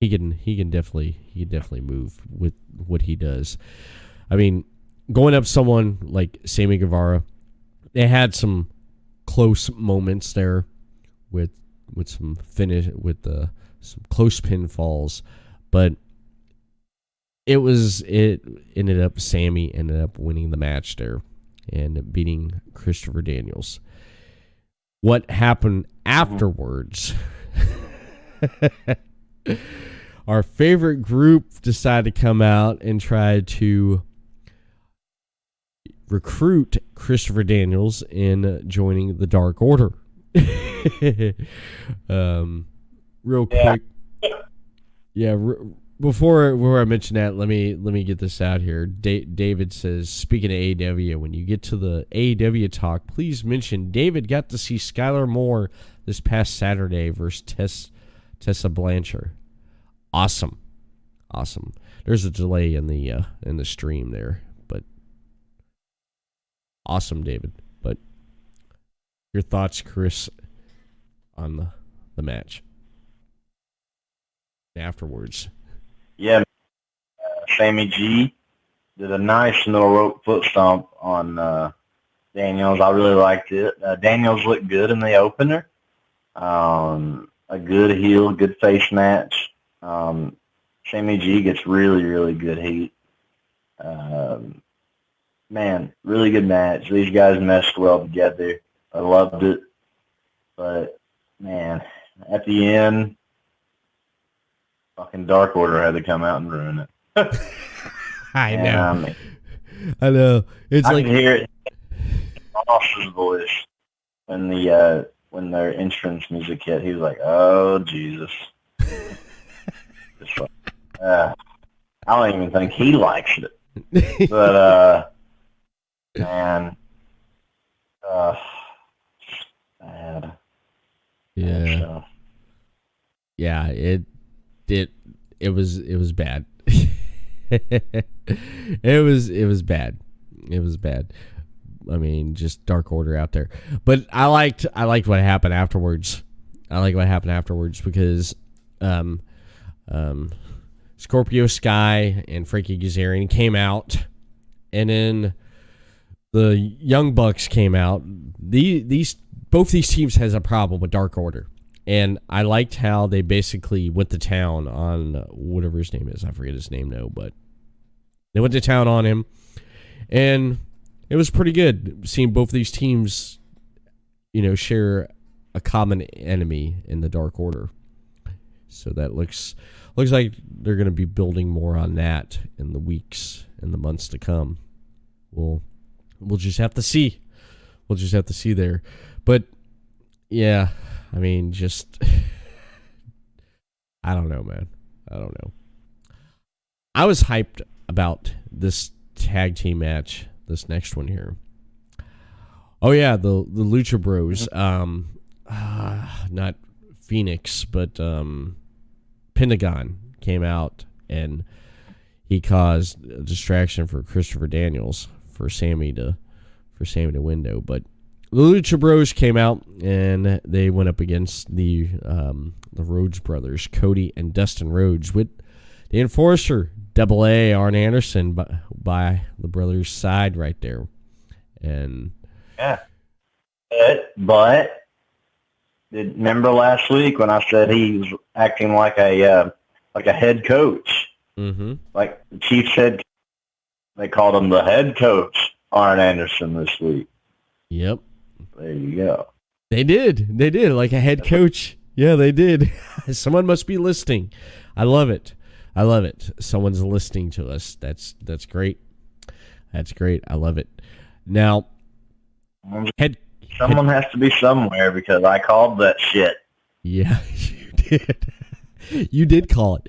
He can definitely move with what he does. I mean, going up someone like Sammy Guevara, they had some close moments there with some finish with some close pinfalls, but it ended up Sammy ended up winning the match there and beating Christopher Daniels. What happened afterwards? Our favorite group decided to come out and try to recruit Christopher Daniels in joining the Dark Order. Real quick. Yeah, before I mention that, let me get this out here. David says, speaking of AEW, when you get to the AEW talk, please mention David got to see Skylar Moore this past Saturday versus Tessa Blanchard. Awesome. There's a delay in the stream there, but awesome, David. But your thoughts, Chris, on the match afterwards? Yeah, Sammy G did a nice middle rope foot stomp on Daniels. I really liked it. Daniels looked good in the opener. A good heel, good face match. Sammy G gets really, really good heat. Man, really good match. These guys meshed well together. I loved it. But, man, at the end, fucking Dark Order had to come out and ruin it. I know. I mean, I know. It's I like can hear it in Ross's voice when their entrance music hit. He was like, "Oh Jesus!" Just like, I don't even think he likes it. But man, Bad. Yeah. stuff. Yeah, it was bad. it was bad. It was bad. I mean, just Dark Order out there. But I liked what happened afterwards. I like what happened afterwards because Scorpio Sky and Frankie Kazarian came out, and then the Young Bucks came out. Both these teams has a problem with Dark Order. And I liked how they basically went to town on whatever his name is. I forget his name now, but they went to town on him. And it was pretty good seeing both these teams, share a common enemy in the Dark Order. So that looks like they're going to be building more on that in the weeks and the months to come. We'll just have to see. We'll just have to see there. But, yeah, I mean, just, I don't know, man. I don't know. I was hyped about this tag team match, this next one here. Oh, yeah, the Lucha Bros. Not Phoenix, but Pentagon came out, and he caused a distraction for Christopher Daniels for Sammy to window. But the Lucha Bros came out, and they went up against the Rhodes brothers, Cody and Dustin Rhodes, with the Enforcer, Double A, Arn Anderson by the brothers' side right there. And yeah, but remember last week when I said he was acting like a head coach? Mm-hmm. Like the Chiefs head. They called him the head coach, Arn Anderson, this week. Yep. There you go. They did, like a head coach. Yeah, they did. Someone must be listening. I love it. Someone's listening to us. That's great. That's great. I love it. Now, someone has to be somewhere because I called that shit. Yeah, you did. You did call it.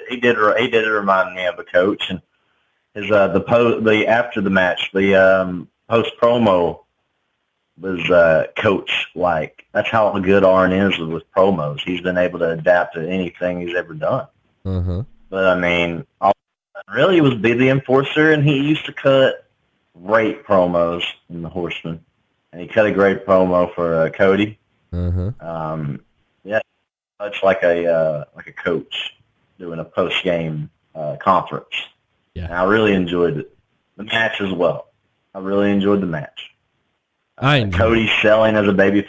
He did remind me of a coach, and his after the match, the post promo was coach like. That's how good Arn is with promos. He's been able to adapt to anything he's ever done. Uh-huh. But I mean, really, was be the Enforcer, and he used to cut great promos in the Horseman, and he cut a great promo for Cody. Uh-huh. Yeah, much like a coach doing a post game conference. Yeah, and I really enjoyed the match as well. I really enjoyed the match. Cody selling as a baby,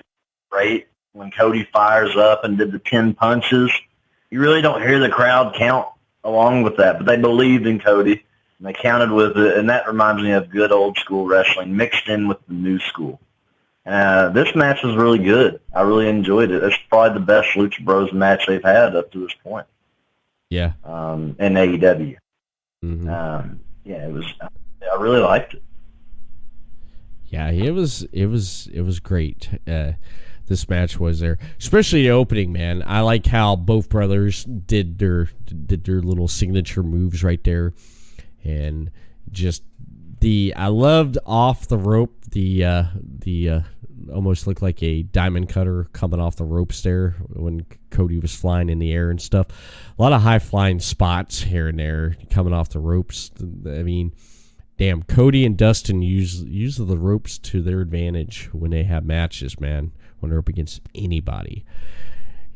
great. When Cody fires up and did the 10 punches, you really don't hear the crowd count along with that, but they believed in Cody, and they counted with it, and that reminds me of good old school wrestling mixed in with the new school. This match was really good. I really enjoyed it. It's probably the best Lucha Bros match they've had up to this point. Yeah. In AEW. Mm-hmm. Yeah, it was. I really liked it. Yeah, it was great. This match was there, especially the opening. Man, I like how both brothers did their little signature moves right there, and just I loved off the rope the almost looked like a diamond cutter coming off the ropes there when Cody was flying in the air and stuff. A lot of high flying spots here and there coming off the ropes. I mean, damn, Cody and Dustin use the ropes to their advantage when they have matches, man, when they're up against anybody.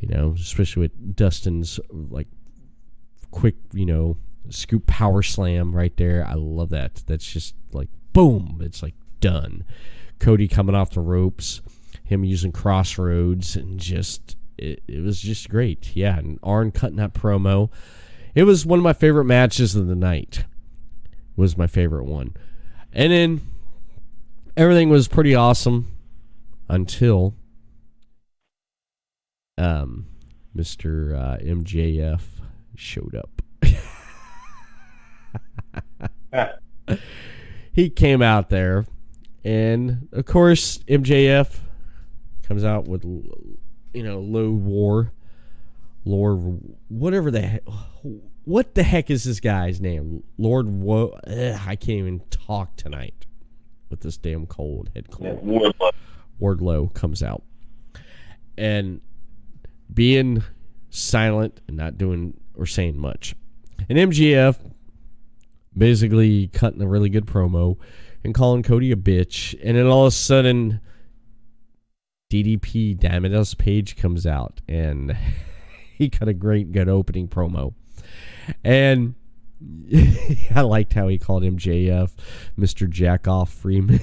Especially with Dustin's like quick, scoop power slam right there. I love that. That's just like boom. It's like done. Cody coming off the ropes, him using crossroads, and just it was just great. Yeah, and Arn cutting that promo. It was one of my favorite matches of the night. Was my favorite one. And then everything was pretty awesome until Mr. MJF showed up. He came out there, and of course MJF comes out with Lord, whatever the heck. What the heck is this guy's name? Lord I can't even talk tonight with this damn head cold. Wardlow comes out. And being silent and not doing or saying much. And MJF basically cutting a really good promo and calling Cody a bitch. And then all of a sudden, DDP, Diamond Dallas Page, comes out. And he cut a great, good opening promo. And I liked how he called MJF Mr. Jackoff Freeman.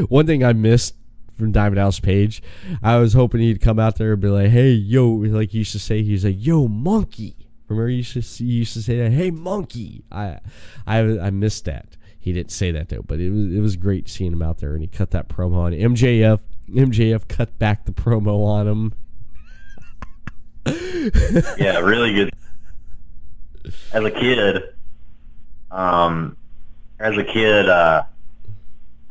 One thing I missed from Diamond Dallas Page, I was hoping he'd come out there and be like, hey, yo, like he used to say, he's like, yo, monkey. Remember he used to say that, hey, monkey. I missed that. He didn't say that though, but it was great seeing him out there, and he cut that promo on MJF. MJF cut back the promo on him. Yeah, really good. As a kid, I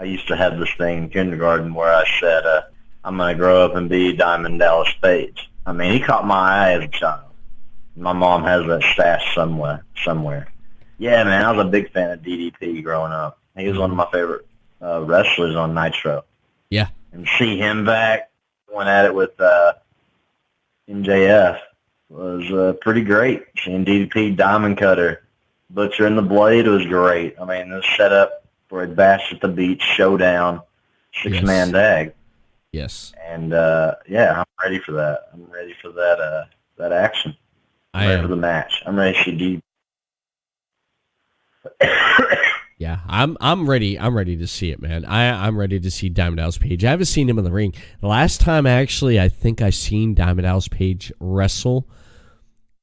used to have this thing in kindergarten where I said, I'm going to grow up and be Diamond Dallas Page. I mean, he caught my eye as a child. My mom has that stash somewhere. Yeah, man, I was a big fan of DDP growing up. He was one of my favorite wrestlers on Nitro. Yeah. And see him back going at it with MJF was pretty great. Seeing DDP Diamond Cutter, Butcher and the Blade was great. I mean, this set up for a Bash at the Beach showdown, six-man tag. Yes. And, yeah, I'm ready for that. I'm ready for that action. I'm ready for the match. I'm ready to see Yeah, I'm ready. I'm ready to see it, man. I'm ready to see Diamond Dallas Page. I haven't seen him in the ring. The last time, actually, I think I seen Diamond Dallas Page wrestle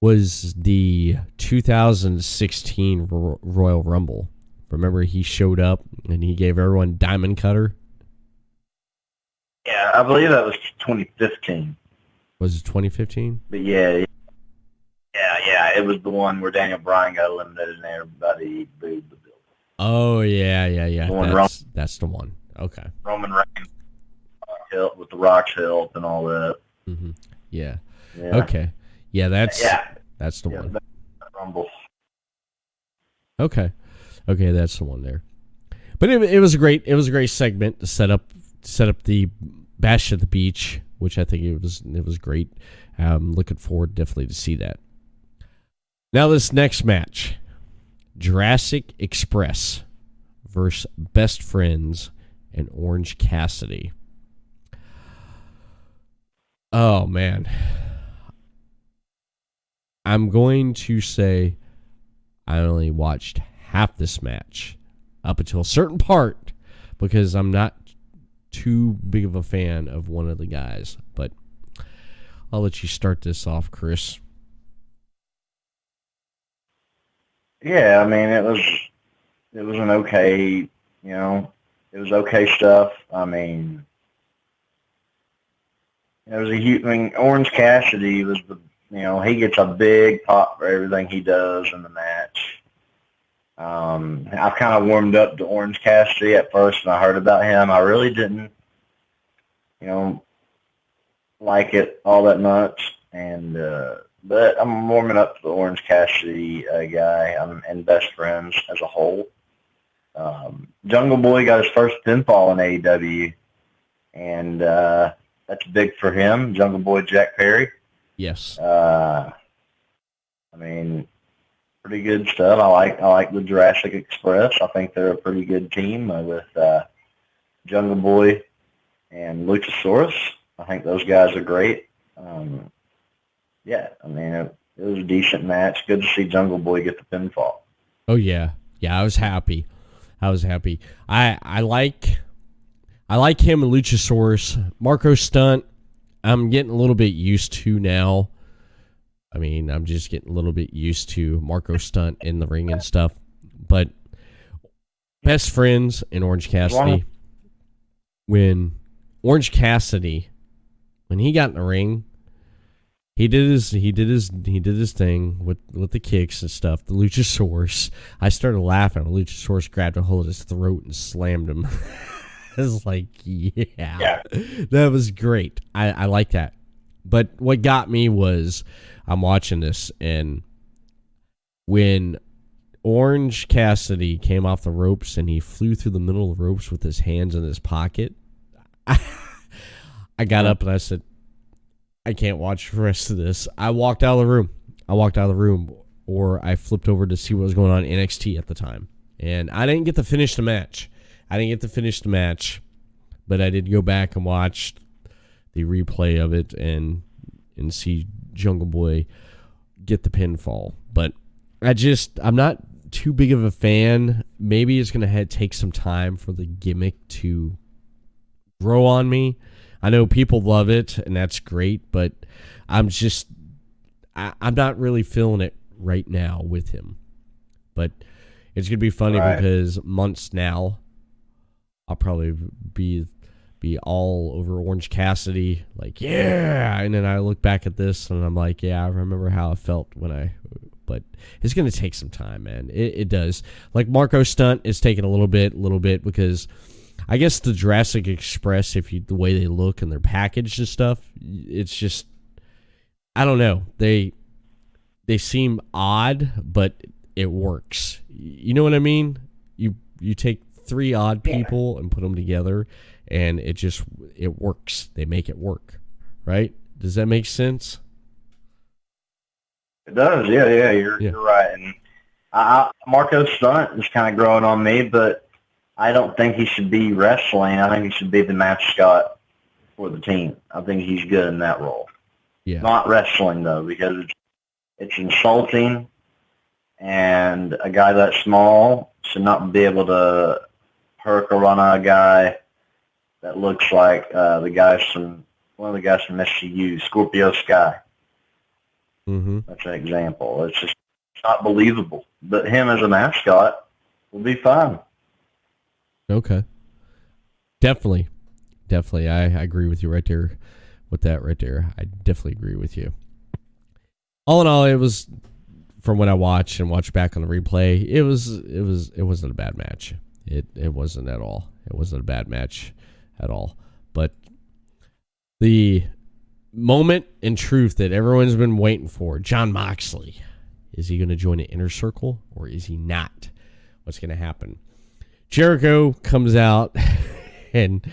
was the 2016 Royal Rumble. Remember, he showed up and he gave everyone Diamond Cutter? Yeah, I believe that was 2015. Was it 2015? But yeah, it was the one where Daniel Bryan got eliminated and everybody booed the building. Oh, yeah. That's the one. Okay. Roman Reigns with the Rock's help and all that. Mm-hmm. Yeah. Okay. Yeah, that's the one. That Rumble. Okay, that's the one there. But it was a great segment to set up the Bash at the Beach, which I think it was great. Looking forward definitely to see that. Now this next match, Jurassic Express versus Best Friends and Orange Cassidy. Oh man, I'm going to say I only watched half this match up until a certain part because I'm not too big of a fan of one of the guys. But I'll let you start this off, Chris. Yeah, I mean it was an okay, it was okay stuff. I mean, it was a huge. I mean, Orange Cassidy was he gets a big pop for everything he does in the match. I've kind of warmed up to Orange Cassidy at first when I heard about him. I really didn't, like it all that much, but I'm warming up to the Orange Cassidy guy and Best Friends as a whole. Jungle Boy got his first pinfall in AEW, and that's big for him. Jungle Boy Jack Perry. Yes. I mean, pretty good stuff. I like the Jurassic Express. I think they're a pretty good team with Jungle Boy and Luchasaurus. I think those guys are great. Yeah, I mean, it was a decent match. Good to see Jungle Boy get the pinfall. Oh yeah, I was happy. I like him and Luchasaurus. Marco Stunt, I'm getting a little bit used to now. I mean, I'm just getting a little bit used to Marco Stunt in the ring and stuff. But Best Friends and Orange Cassidy. When Orange Cassidy, when he got in the ring, he did his thing with the kicks and stuff. The Luchasaurus. I started laughing. The Luchasaurus grabbed a hold of his throat and slammed him. I was like, yeah, that was great. I like that. But what got me was I'm watching this, and when Orange Cassidy came off the ropes and he flew through the middle of the ropes with his hands in his pocket, I got up and I said, I can't watch the rest of this. I walked out of the room. Or I flipped over to see what was going on in NXT at the time. And I didn't get to finish the match. But I did go back and watch the replay of it and see Jungle Boy get the pinfall. But I'm not too big of a fan. Maybe it's going to take some time for the gimmick to grow on me. I know people love it, and that's great, but I'm not really feeling it right now with him. But it's going to be funny because months now, I'll probably be all over Orange Cassidy, like, yeah, and then I look back at this and I'm like, yeah, I remember how I felt but it's going to take some time, man. It does. Like Marco Stunt is taking a little bit because I guess the Jurassic Express, the way they look and they're packaged and stuff, it's just, I don't know. They seem odd, but it works. You know what I mean? You take three odd people and put them together, and it works. They make it work, right? Does that make sense? It does, yeah. You're right. And Marco Stunt is kind of growing on me, but I don't think he should be wrestling. I think he should be the mascot for the team. I think he's good in that role. Yeah. Not wrestling though, because it's insulting, and a guy that small should not be able to hurricanrana a guy that looks like one of the guys from SCU, Scorpio Sky. Mm-hmm. That's an example. It's not believable. But him as a mascot will be fine. Okay. Definitely. I agree with you right there. With that right there, I definitely agree with you. All in all, it was, from what I watched back on the replay, it wasn't a bad match. It wasn't at all. It wasn't a bad match at all. But the moment in truth that everyone's been waiting for, Jon Moxley, is he going to join the Inner Circle or is he not? What's going to happen? Jericho comes out and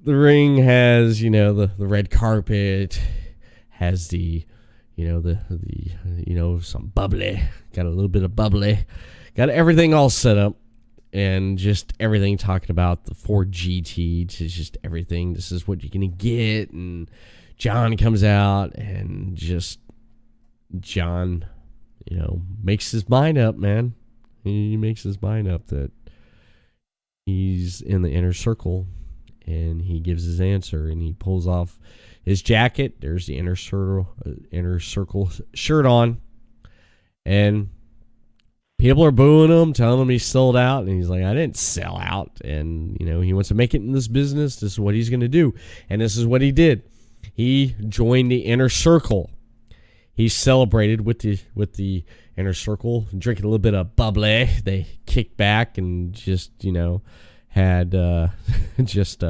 the ring has, the red carpet, has the some bubbly, got a little bit of bubbly, got everything all set up, and just everything talking about the Ford GT to just everything. This is what you're going to get. And John comes out and just John, makes his mind up, man. He makes his mind up that he's in the Inner Circle, and he gives his answer, and he pulls off his jacket. There's the Inner Circle shirt on, and people are booing him, telling him he's sold out, and he's like, I didn't sell out. And he wants to make it in this business. This is what he's going to do, and this is what he did. He joined the Inner Circle. He celebrated with the Inner Circle, drinking a little bit of bubbly. They kicked back and just had just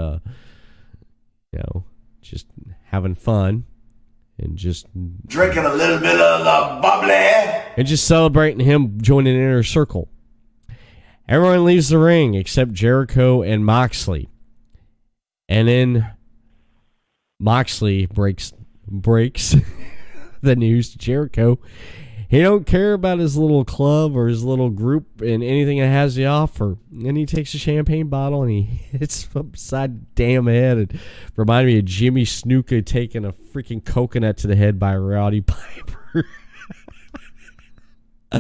having fun and just Drinking a little bit of the bubbly. and just celebrating him joining the Inner Circle. Everyone leaves the ring except Jericho and Moxley. And then Moxley breaks the news to Jericho. He don't care about his little club or his little group and anything it has to offer. And he takes a champagne bottle and he hits him upside the damn head. It reminded me of Jimmy Snuka taking a freaking coconut to the head by Rowdy Piper.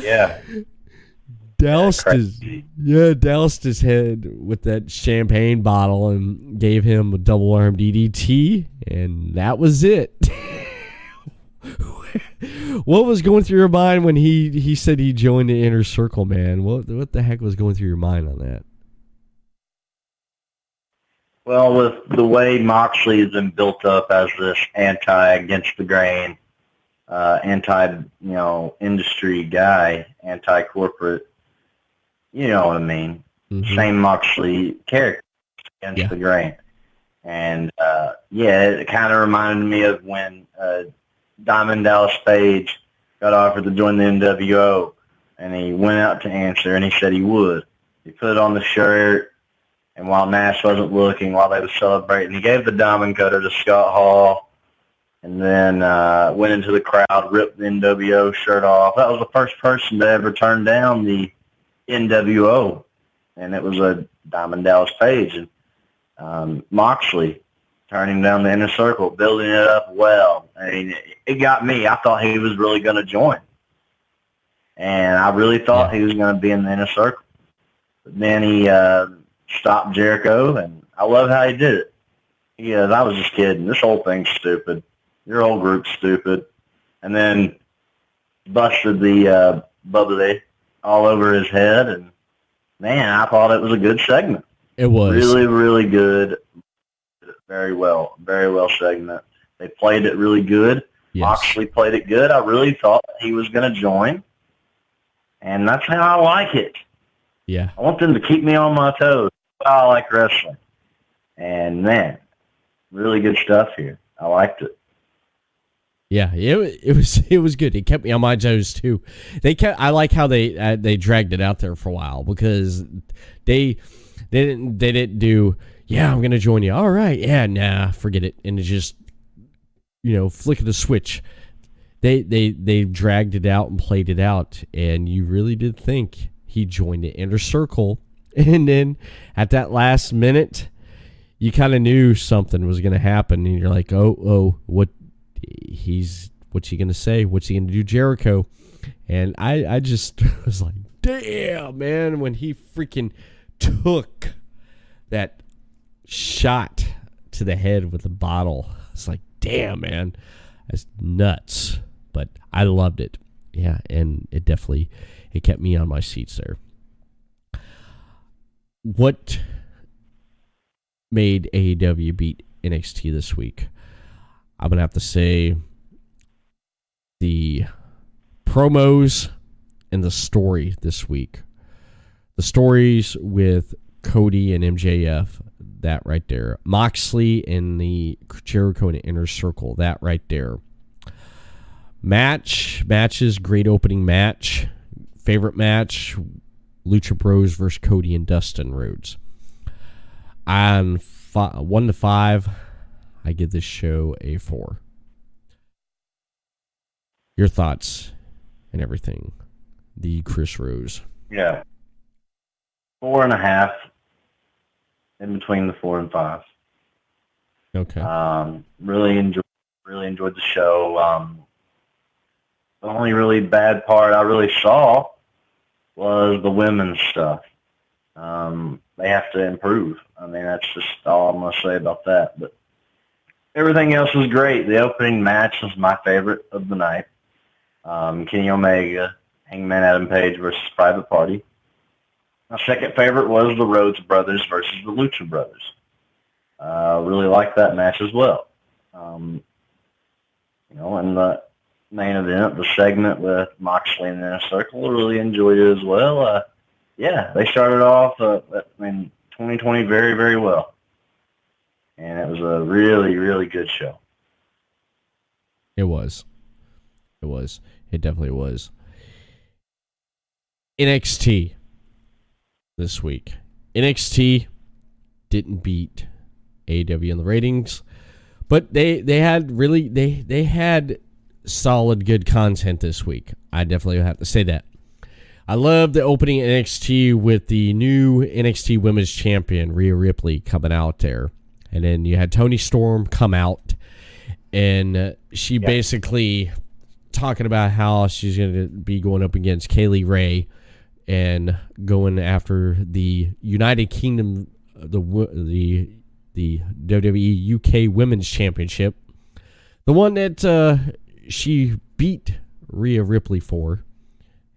Yeah. Doused his head with that champagne bottle and gave him a double arm DDT, and that was it. What was going through your mind when he said he joined the Inner Circle, man? What the heck was going through your mind on that? Well, with the way Moxley has been built up as this against the grain, industry guy, anti-corporate, you know what I mean? Mm-hmm. Same Moxley character against the grain. And, it kind of reminded me of when Diamond Dallas Page got offered to join the NWO, and he went out to answer, and he said he would. He put it on the shirt, and while Nash wasn't looking, while they were celebrating, he gave the diamond cutter to Scott Hall, and then went into the crowd, ripped the NWO shirt off. That was the first person to ever turn down the NWO, and it was a Diamond Dallas Page. And Moxley turning down the Inner Circle, building it up well. I mean, it got me. I thought he was really going to join. And I really thought he was going to be in the Inner Circle. But then he stopped Jericho, and I love how he did it. He goes, I was just kidding. This whole thing's stupid. Your whole group's stupid. And then busted the bubbly all over his head. And, man, I thought it was a good segment. It was. Really, really good. Very well segment. They played it really good. Yes. Moxley played it good. I really thought he was going to join. And that's how I like it. Yeah. I want them to keep me on my toes. I like wrestling. And, man, really good stuff here. I liked it. Yeah, it was good. It kept me on my toes too. I like how they dragged it out there for a while because they didn't do, yeah, I'm gonna join you. All right, yeah, nah, forget it, and it just flick of the switch. They dragged it out and played it out, and you really did think he joined the Inner Circle, and then at that last minute, you kind of knew something was gonna happen, and you're like, oh, what's he gonna say? What's he gonna do, Jericho? And I just was like, damn, man, when he freaking took that shot to the head with the bottle, it's like, damn, man, that's nuts. But I loved it. Yeah, and it kept me on my seats there. What made AEW beat NXT this week? I'm going to have to say the promos and the story this week. The stories with Cody and MJF, that right there. Moxley and the Jericho and Inner Circle, that right there. Matches, great opening match. Favorite match, Lucha Bros versus Cody and Dustin Rhodes. On 1 to 5, I give this show a 4. Your thoughts and everything. The Chris Rose. Yeah. 4.5 in between the 4 and 5. Okay. Really enjoyed the show. The only really bad part I really saw was the women's stuff. They have to improve. I mean, that's just all I'm going to say about that. But everything else was great. The opening match was my favorite of the night. Kenny Omega, Hangman Adam Page versus Private Party. My second favorite was the Rhodes Brothers versus the Lucha Brothers. Really liked that match as well. And the main event, the segment with Moxley and the Inner Circle, really enjoyed it as well. They started off in 2020 very, very well. And it was a really, really good show. It was. It definitely was. NXT this week. NXT didn't beat AEW in the ratings, but they had solid, good content this week. I definitely have to say that. I love the opening NXT with the new NXT Women's Champion, Rhea Ripley, coming out there. And then you had Toni Storm come out, and she basically talking about how she's going to be going up against Kaylee Ray and going after the United Kingdom, the WWE UK Women's Championship, the one that she beat Rhea Ripley for,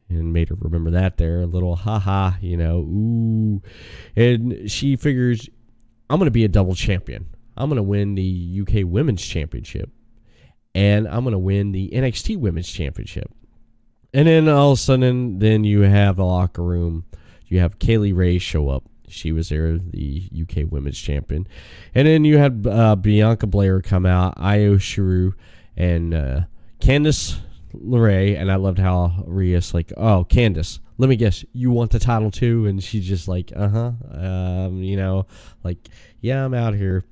and made her remember that there, a little haha, ooh. And she figures, I'm going to be a double champion. I'm going to win the UK Women's Championship, and I'm going to win the NXT Women's Championship. And then all of a sudden, then you have the locker room. You have Kaylee Ray show up. She was there, the UK Women's Champion. And then you had Bianca Belair come out, Io Shirai, and Candice LeRae, and I loved how Rhea's like, oh, Candace, let me guess, you want the title too? And she's just like, like, yeah, I'm out here.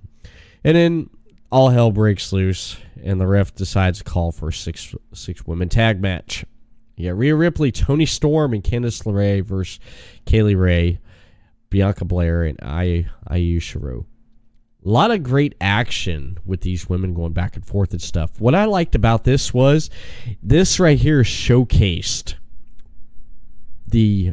And then all hell breaks loose, and the ref decides to call for a six women tag match. Yeah, Rhea Ripley, Toni Storm, and Candice LeRae versus Kaylee Ray, Bianca Belair, and Io Shirai. A lot of great action with these women going back and forth and stuff. What I liked about this was this right here showcased the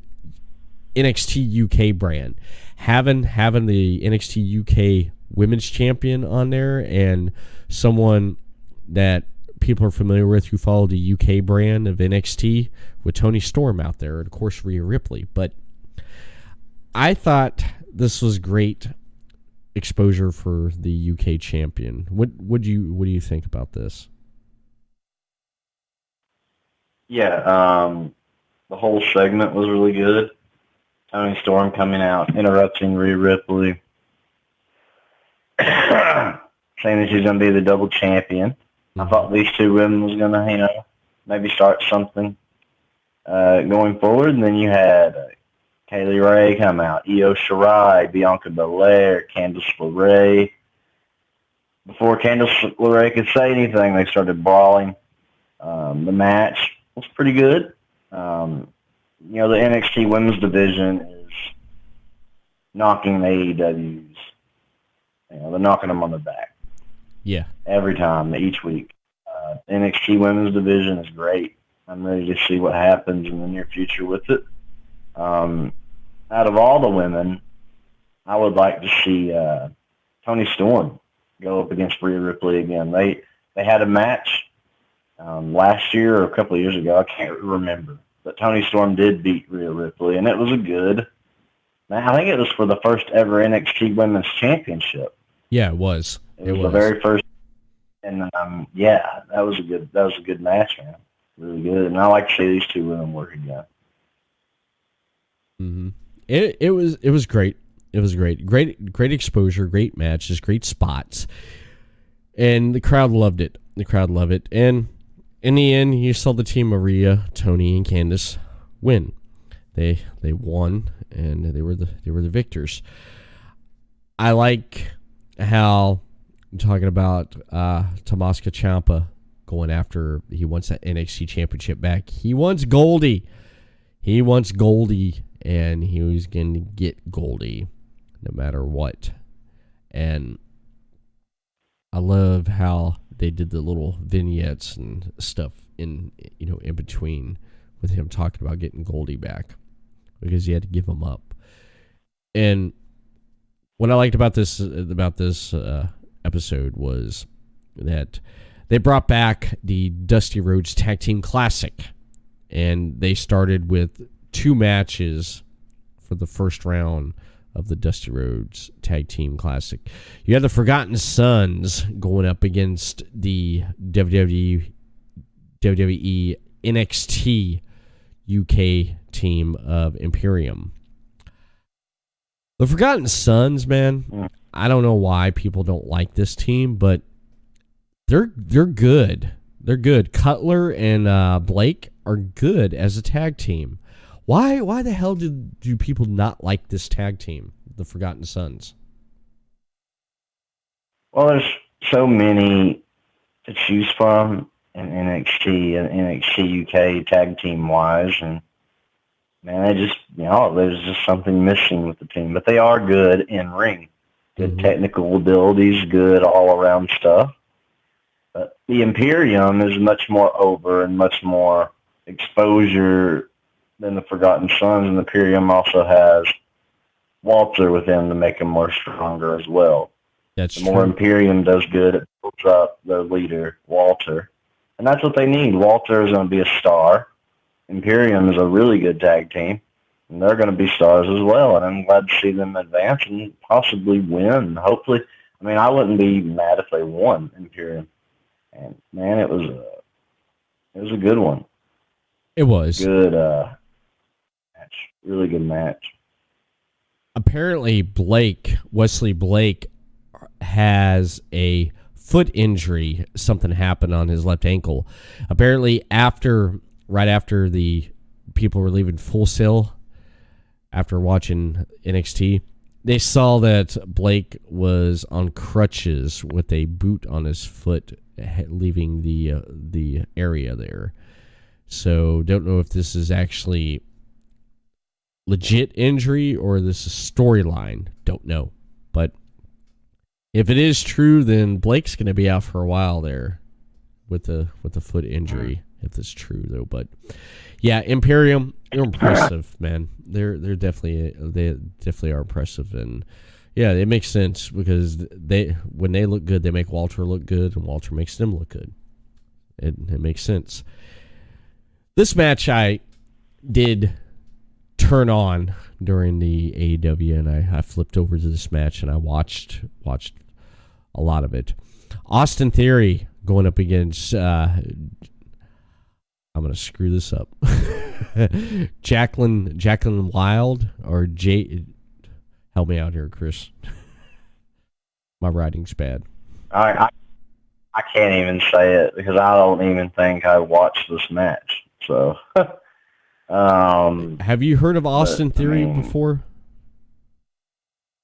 NXT UK brand. Having the NXT UK women's champion on there and someone that people are familiar with who follow the UK brand of NXT with Toni Storm out there, and of course Rhea Ripley. But I thought this was great exposure for the UK champion. What do you think about this? Yeah, the whole segment was really good. Toni Storm coming out, interrupting Rhea Ripley, saying that she's going to be the double champion. I thought these two women was going to, maybe start something going forward. And then you had Kaylee Ray come out, Io Shirai, Bianca Belair, Candice LeRae. Before Candice LeRae could say anything, they started brawling. The match was pretty good. The NXT women's division is knocking the AEW's. They're knocking them on the back. Yeah. Every time, each week. NXT women's division is great. I'm ready to see what happens in the near future with it. Out of all the women, I would like to see Toni Storm go up against Rhea Ripley again. They had a match last year or a couple of years ago. I can't remember. But Toni Storm did beat Rhea Ripley, and it was I think it was for the first ever NXT Women's Championship. Yeah, it was. It was the very first, and that was a good match, man. Really good, and I like to see these two women work again. Mm-hmm. It was great. It was great exposure, great matches, great spots, and the crowd loved it. And in the end, you saw the team of Rhea, Toni, and Candice win. They won, and they were the victors. I like how I'm talking about Tommaso Ciampa going after. He wants that NXT championship back. He wants Goldie. And he was going to get Goldie no matter what. And I love how they did the little vignettes and stuff in between with him talking about getting Goldie back because he had to give him up. And what I liked about this episode was that they brought back the Dusty Rhodes Tag Team Classic, and they started with 2 matches for the first round of the Dusty Rhodes Tag Team Classic. You had the Forgotten Sons going up against the WWE NXT UK team of Imperium. The Forgotten Sons, man, I don't know why people don't like this team, but they're good. They're good. Cutler and Blake are good as a tag team. Why the hell do people not like this tag team, the Forgotten Sons? Well, there's so many to choose from in NXT and NXT UK tag team wise, and man, there's just something missing with the team. But they are good in ring, good technical abilities, good all around stuff. But the Imperium is much more over and much more exposure than the Forgotten Sons, and the Imperium also has Walter with them to make them more stronger as well. That's the more true. Imperium does good, it builds up their leader, Walter. And that's what they need. Walter is going to be a star. Imperium is a really good tag team, and they're going to be stars as well. And I'm glad to see them advance and possibly win. Hopefully, I wouldn't be mad if they won Imperium. And man, it was a good one. It was good match, really good match. Apparently, Wesley Blake, has a foot injury. Something happened on his left ankle. Apparently, right after the people were leaving Full Sail, after watching NXT, they saw that Blake was on crutches with a boot on his foot, leaving the area there. So don't know if this is actually legit injury or this is storyline. Don't know. But if it is true, then Blake's going to be out for a while there with the foot injury. If that's true, though. But yeah, Imperium, they're impressive, man. They definitely are impressive, and yeah, it makes sense because when they look good, they make Walter look good, and Walter makes them look good. It makes sense. This match I did turn on during the AEW, and I flipped over to this match and I watched a lot of it. Austin Theory going up against I'm gonna screw this up. Jacqueline Wild or help me out here, Chris. My writing's bad. I can't even say it because I don't even think I watched this match. So, have you heard of Austin Theory before?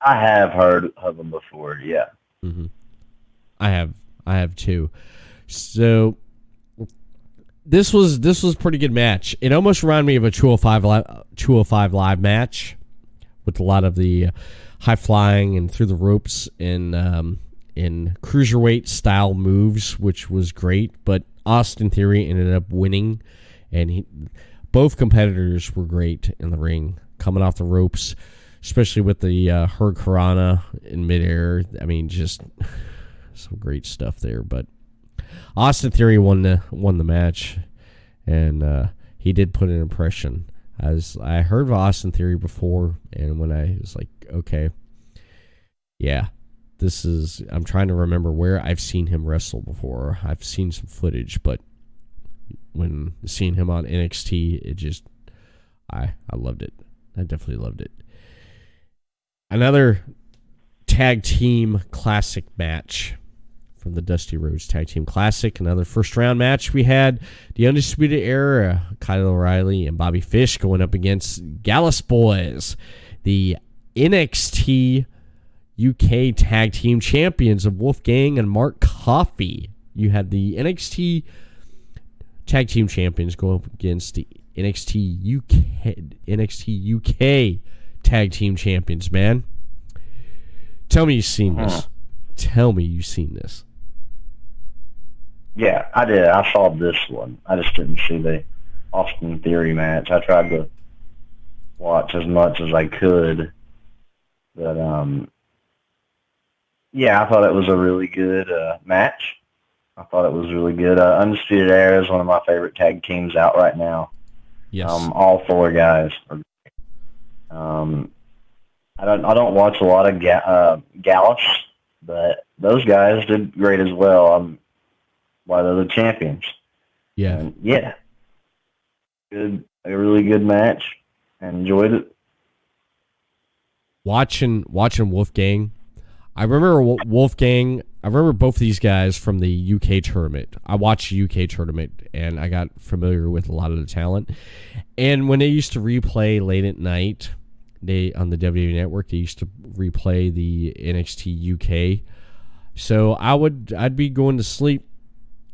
I have heard of him before. Yeah. Mm-hmm. I have too. So this was a pretty good match. It almost reminded me of a 205 live match with a lot of the high flying and through the ropes in cruiserweight style moves, which was great. But Austin Theory ended up winning, and both competitors were great in the ring, coming off the ropes, especially with the Hurricanrana in midair. I mean, just some great stuff there. But Austin Theory won the match, and he did put an impression. I heard of Austin Theory before, and when I was like, okay, yeah, I'm trying to remember where I've seen him wrestle before. I've seen some footage, but when seeing him on NXT, I loved it. I definitely loved it. Another tag team classic match from the Dusty Rhodes Tag Team Classic. Another first round match. We had the Undisputed Era, Kyle O'Reilly and Bobby Fish going up against Gallus Boys, the NXT UK Tag Team Champions of Wolfgang and Mark Coffey. You had the NXT Tag Team Champions go up against the NXT UK Tag Team Champions, man. Tell me you've seen this. Tell me you've seen this. Yeah, I did. I saw this one. I just didn't see the Austin Theory match. I tried to watch as much as I could. But, yeah, I thought it was a really good match. I thought it was really good. Undisputed Era is one of my favorite tag teams out right now. Yes. All four guys are great. I don't watch a lot of Gallus, but those guys did great as well. Why they're the champions. Yeah. And yeah. A really good match. I enjoyed it. Watching Wolfgang. I remember Wolfgang. I remember both of these guys from the UK tournament. I watched the UK tournament, and I got familiar with a lot of the talent. And when they used to replay late at night, on the WWE Network, they used to replay the NXT UK. So I'd be going to sleep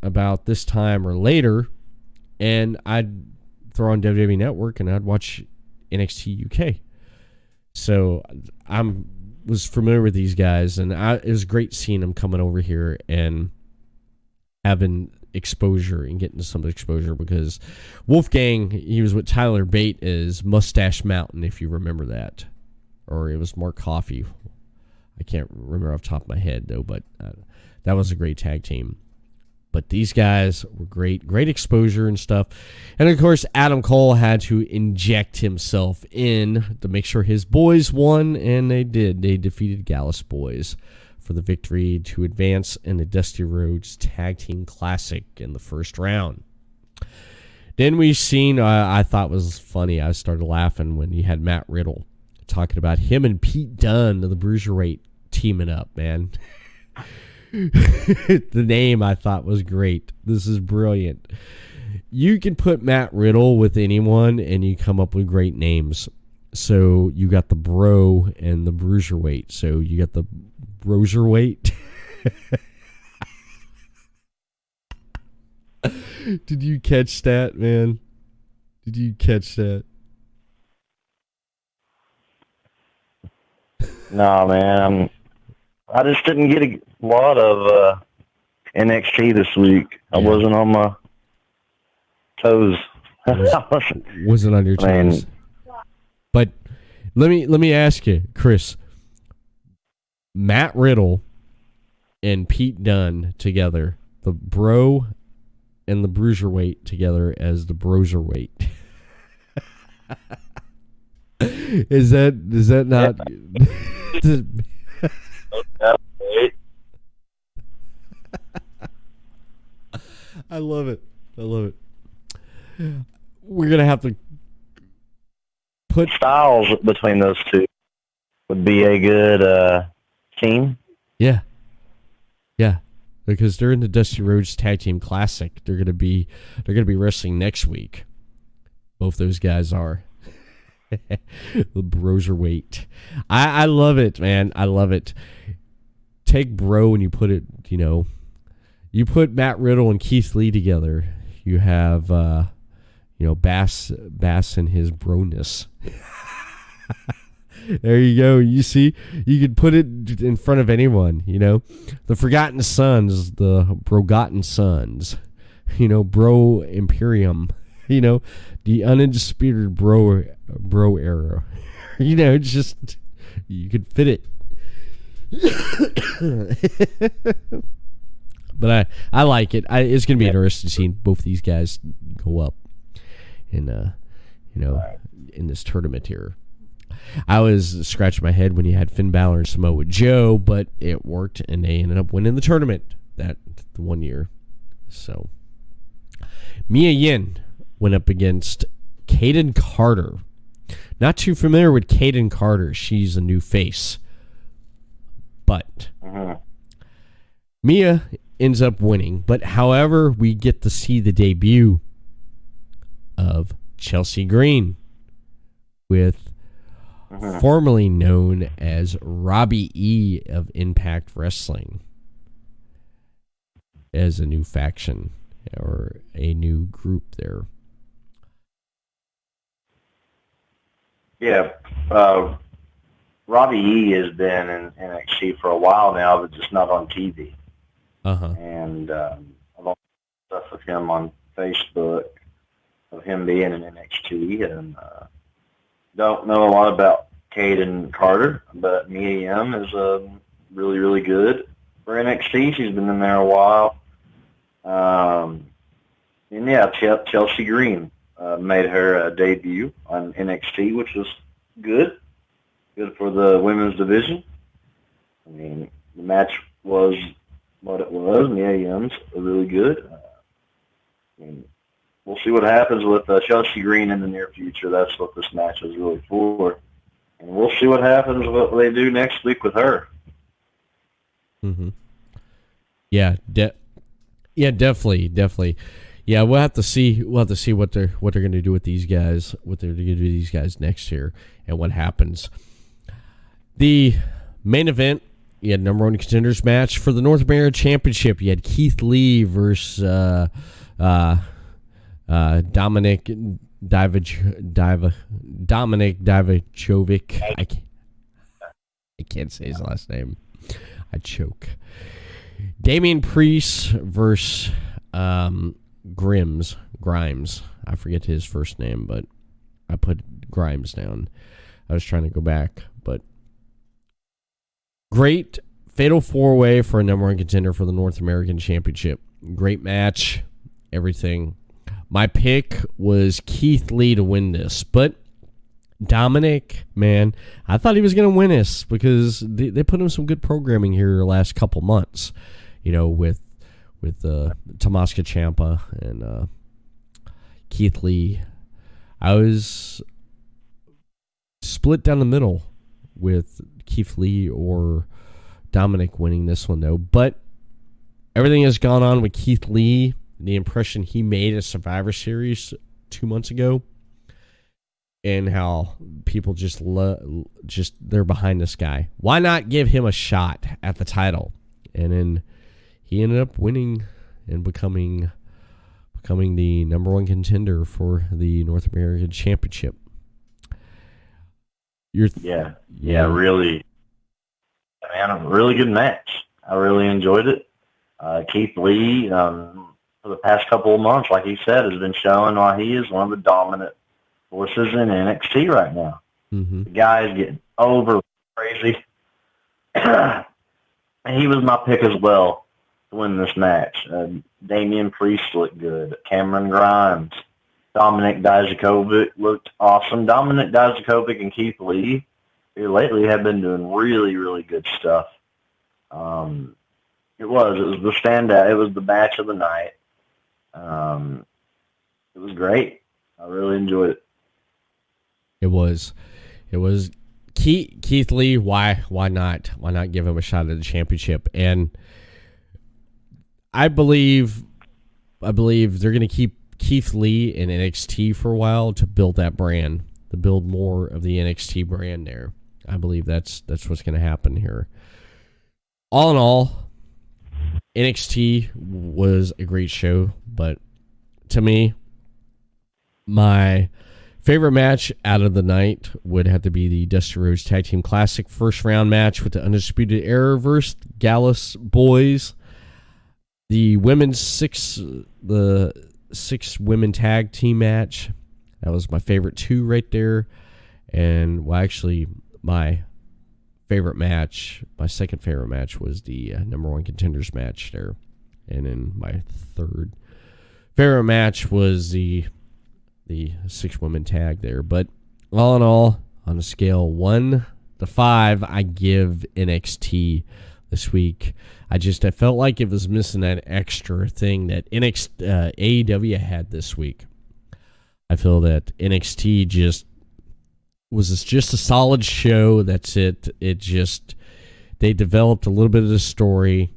about this time or later, and I'd throw on WWE Network and I'd watch NXT UK. So was familiar with these guys, and it was great seeing them coming over here and having exposure and getting some exposure, because Wolfgang, he was with Tyler Bate as Mustache Mountain, if you remember that, or it was Mark Coffey. I can't remember off the top of my head though, but that was a great tag team. But these guys were great exposure and stuff. And of course, Adam Cole had to inject himself in to make sure his boys won, and they did. They defeated Gallus Boys for the victory to advance in the Dusty Rhodes Tag Team Classic in the first round. Then we seen, I thought was funny, I started laughing when you had Matt Riddle talking about him and Pete Dunne of the Bruiserweight teaming up, man. The name I thought was great. This is brilliant. You can put Matt Riddle with anyone and you come up with great names. So you got the bro and the bruiserweight. So you got the broserweight. Did you catch that, man? Did you catch that? No, man. I just didn't get a lot of NXT this week. I wasn't on my toes. Wasn't on your toes. But let me ask you, Chris. Matt Riddle and Pete Dunne together, the bro and the bruiserweight together as the broserweight. Is that not? I love it. We're gonna have to put styles between those two would be a good team. Yeah. Because they're in the Dusty Rhodes Tag Team Classic. They're gonna be wrestling next week. Both those guys are. The broserweight. I love it, man. I love it. Take bro and you put it, you put Matt Riddle and Keith Lee together. You have Bass and his broness. There you go. You see, you could put it in front of anyone, The Forgotten Sons, the Brogotten Sons, Bro Imperium, the undisputed bro era. It's just, you could fit it. But I like it. It's going to be interesting seeing both these guys go up in, in this tournament here. I was scratching my head when you had Finn Balor and Samoa Joe, but it worked, and they ended up winning the tournament that the 1 year. So, Mia Yim went up against Kaden Carter. Not too familiar with Kaden Carter. She's a new face. But Mia ends up winning. But however, we get to see the debut of Chelsea Green with formerly known as Robbie E. of Impact Wrestling as a new faction or a new group there. Yeah, Robbie E. has been in NXT for a while now, but just not on TV. And I've also stuff with him on Facebook of him being in NXT, and don't know a lot about Kaden Carter, but Mia Yim is really, really good for NXT. She's been in there a while. And yeah, Chelsea Green made her debut on NXT, which was good for the women's division. I mean, the match was what it was. Mia Yim's really good. And we'll see what happens with Chelsea Green in the near future. That's what this match is really for. And we'll see what happens, what they do next week with her. Yeah, definitely. Yeah, we'll have to see. We'll have to see what they're going to do with these guys. What they're going to do with these guys next year, and what happens. The main event, you had number one contenders match for the North American Championship. You had Keith Lee versus Dominic Divacovic. I can't say his last name. I choke. Damian Priest versus Grimes. I forget his first name, but I put Grimes down. I was trying to go back, but great fatal four-way for a number one contender for the North American Championship. Great match, everything. My pick was Keith Lee to win this, but Dominic, man, I thought he was going to win this because they put him some good programming here the last couple months, with Tommaso Ciampa and Keith Lee. I was split down the middle with Keith Lee or Dominic winning this one, though. But everything has gone on with Keith Lee, the impression he made at Survivor Series 2 months ago, and how people just they're behind this guy. Why not give him a shot at the title? And then he ended up winning and becoming the number one contender for the North American Championship. Yeah, really, man, a really good match. I really enjoyed it. Keith Lee, for the past couple of months, like he said, has been showing why he is one of the dominant forces in NXT right now. Mm-hmm. The guy is getting over crazy. And he was my pick as well to win this match. Damian Priest looked good. Cameron Grimes. Dominic Dijakovic looked awesome. Dominic Dijakovic and Keith Lee here lately have been doing really, really good stuff. It was the standout. It was the match of the night. It was great. I really enjoyed it. It was Keith Lee. Why not give him a shot at the championship? And I believe they're going to keep Keith Lee in NXT for a while to build that brand, to build more of the NXT brand there. I believe that's what's going to happen here. All in all, NXT was a great show, but to me, my favorite match out of the night would have to be the Dusty Rhodes Tag Team Classic first round match with the Undisputed Era versus Gallus Boys. The six women tag team match. That was my favorite two right there. And well, actually, my second favorite match was the number one contenders match there. And then my third favorite match was the six women tag there. But all in all, on a scale 1 to 5, I give NXT this week. I felt like it was missing that extra thing that AEW had this week. I feel that NXT just was just a solid show. That's it. They developed a little bit of the story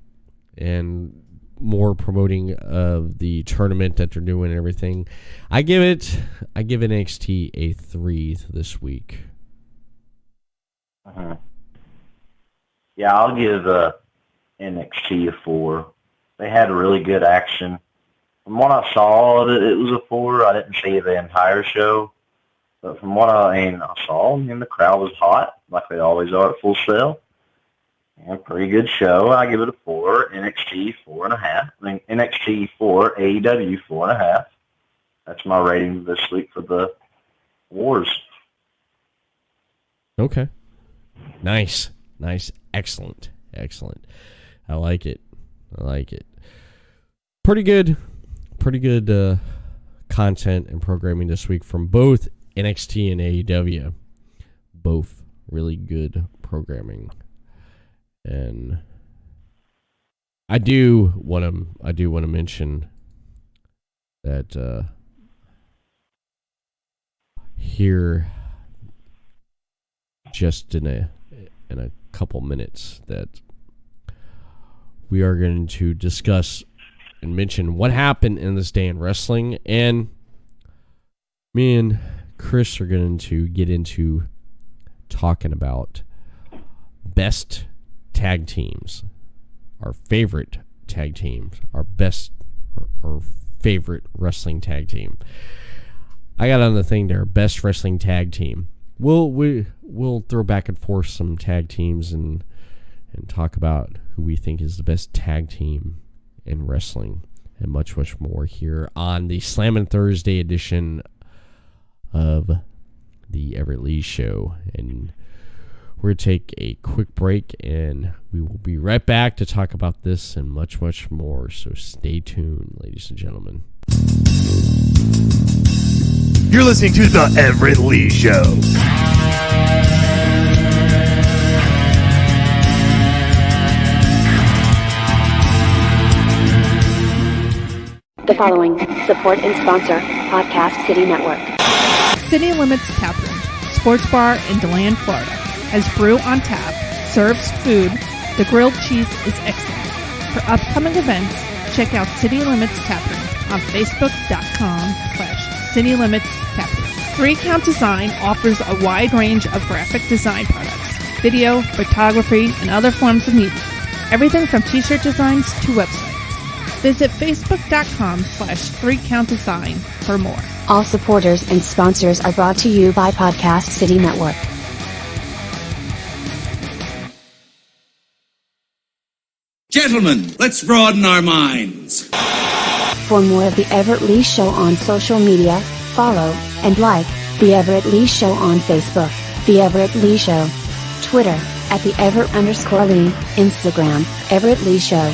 and more promoting of the tournament that they're doing and everything. I give NXT a 3 this week. Uh-huh. Yeah, I'll give NXT a 4. They had really good action. From what I saw, it was a 4. I didn't see the entire show. But from what I saw, the crowd was hot, like they always are at Full Sail. And pretty good show. I give it a 4. NXT 4.5. NXT 4, AEW 4.5. That's my rating this week for the Wars. Okay. Nice. Excellent. I like it. Pretty good content and programming this week from both NXT and AEW. Both really good programming. And I do want to mention that here just in a couple minutes that we are going to discuss and mention what happened in this day in wrestling, and me and Chris are going to get into talking about best tag teams, our favorite tag teams, our best or favorite wrestling tag team. I got on the thing there, best wrestling tag team. We'll throw back and forth some tag teams and talk about who we think is the best tag team in wrestling and much more here on the Slammin' Thursday edition of the Everett Lee Show. And we're going to take a quick break, and we will be right back to talk about this and much more. So stay tuned, ladies and gentlemen. You're listening to the Everett Lee Show. The following support and sponsor Podcast City Network. City Limits Tap Room, sports bar in DeLand, Florida, has brew on tap, serves food, the grilled cheese is excellent. For upcoming events, check out City Limits Taproom on Facebook.com/City Limits Taproom. 3 Count Design offers a wide range of graphic design products, video, photography, and other forms of media. Everything from t-shirt designs to websites. Visit Facebook.com/3CountDesign for more. All supporters and sponsors are brought to you by Podcast City Network. Gentlemen, let's broaden our minds. For more of The Everett Lee Show on social media, follow and like The Everett Lee Show on Facebook, The Everett Lee Show, Twitter, @the Everett_Lee, Instagram, Everett Lee Show.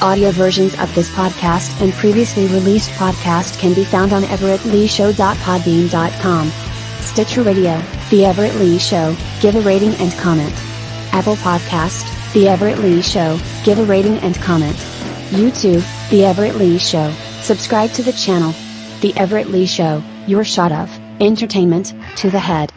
Audio versions of this podcast and previously released podcast can be found on everettleeshow.podbean.com. Stitcher Radio, The Everett Lee Show, give a rating and comment. Apple Podcast, The Everett Lee Show, give a rating and comment. YouTube, The Everett Lee Show, subscribe to the channel. The Everett Lee Show, your shot of entertainment to the head.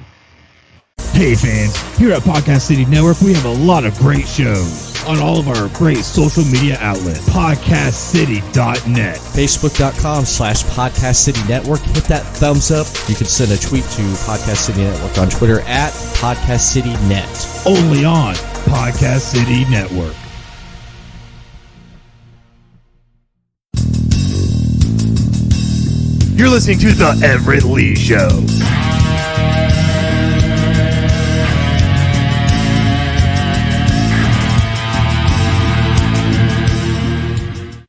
Hey fans, here at Podcast City Network, we have a lot of great shows on all of our great social media outlets. PodcastCity.net. Facebook.com/Podcast City Network. Hit that thumbs up. You can send a tweet to Podcast City Network on Twitter @PodcastCityNet. Only on Podcast City Network. You're listening to The Everett Lee Show.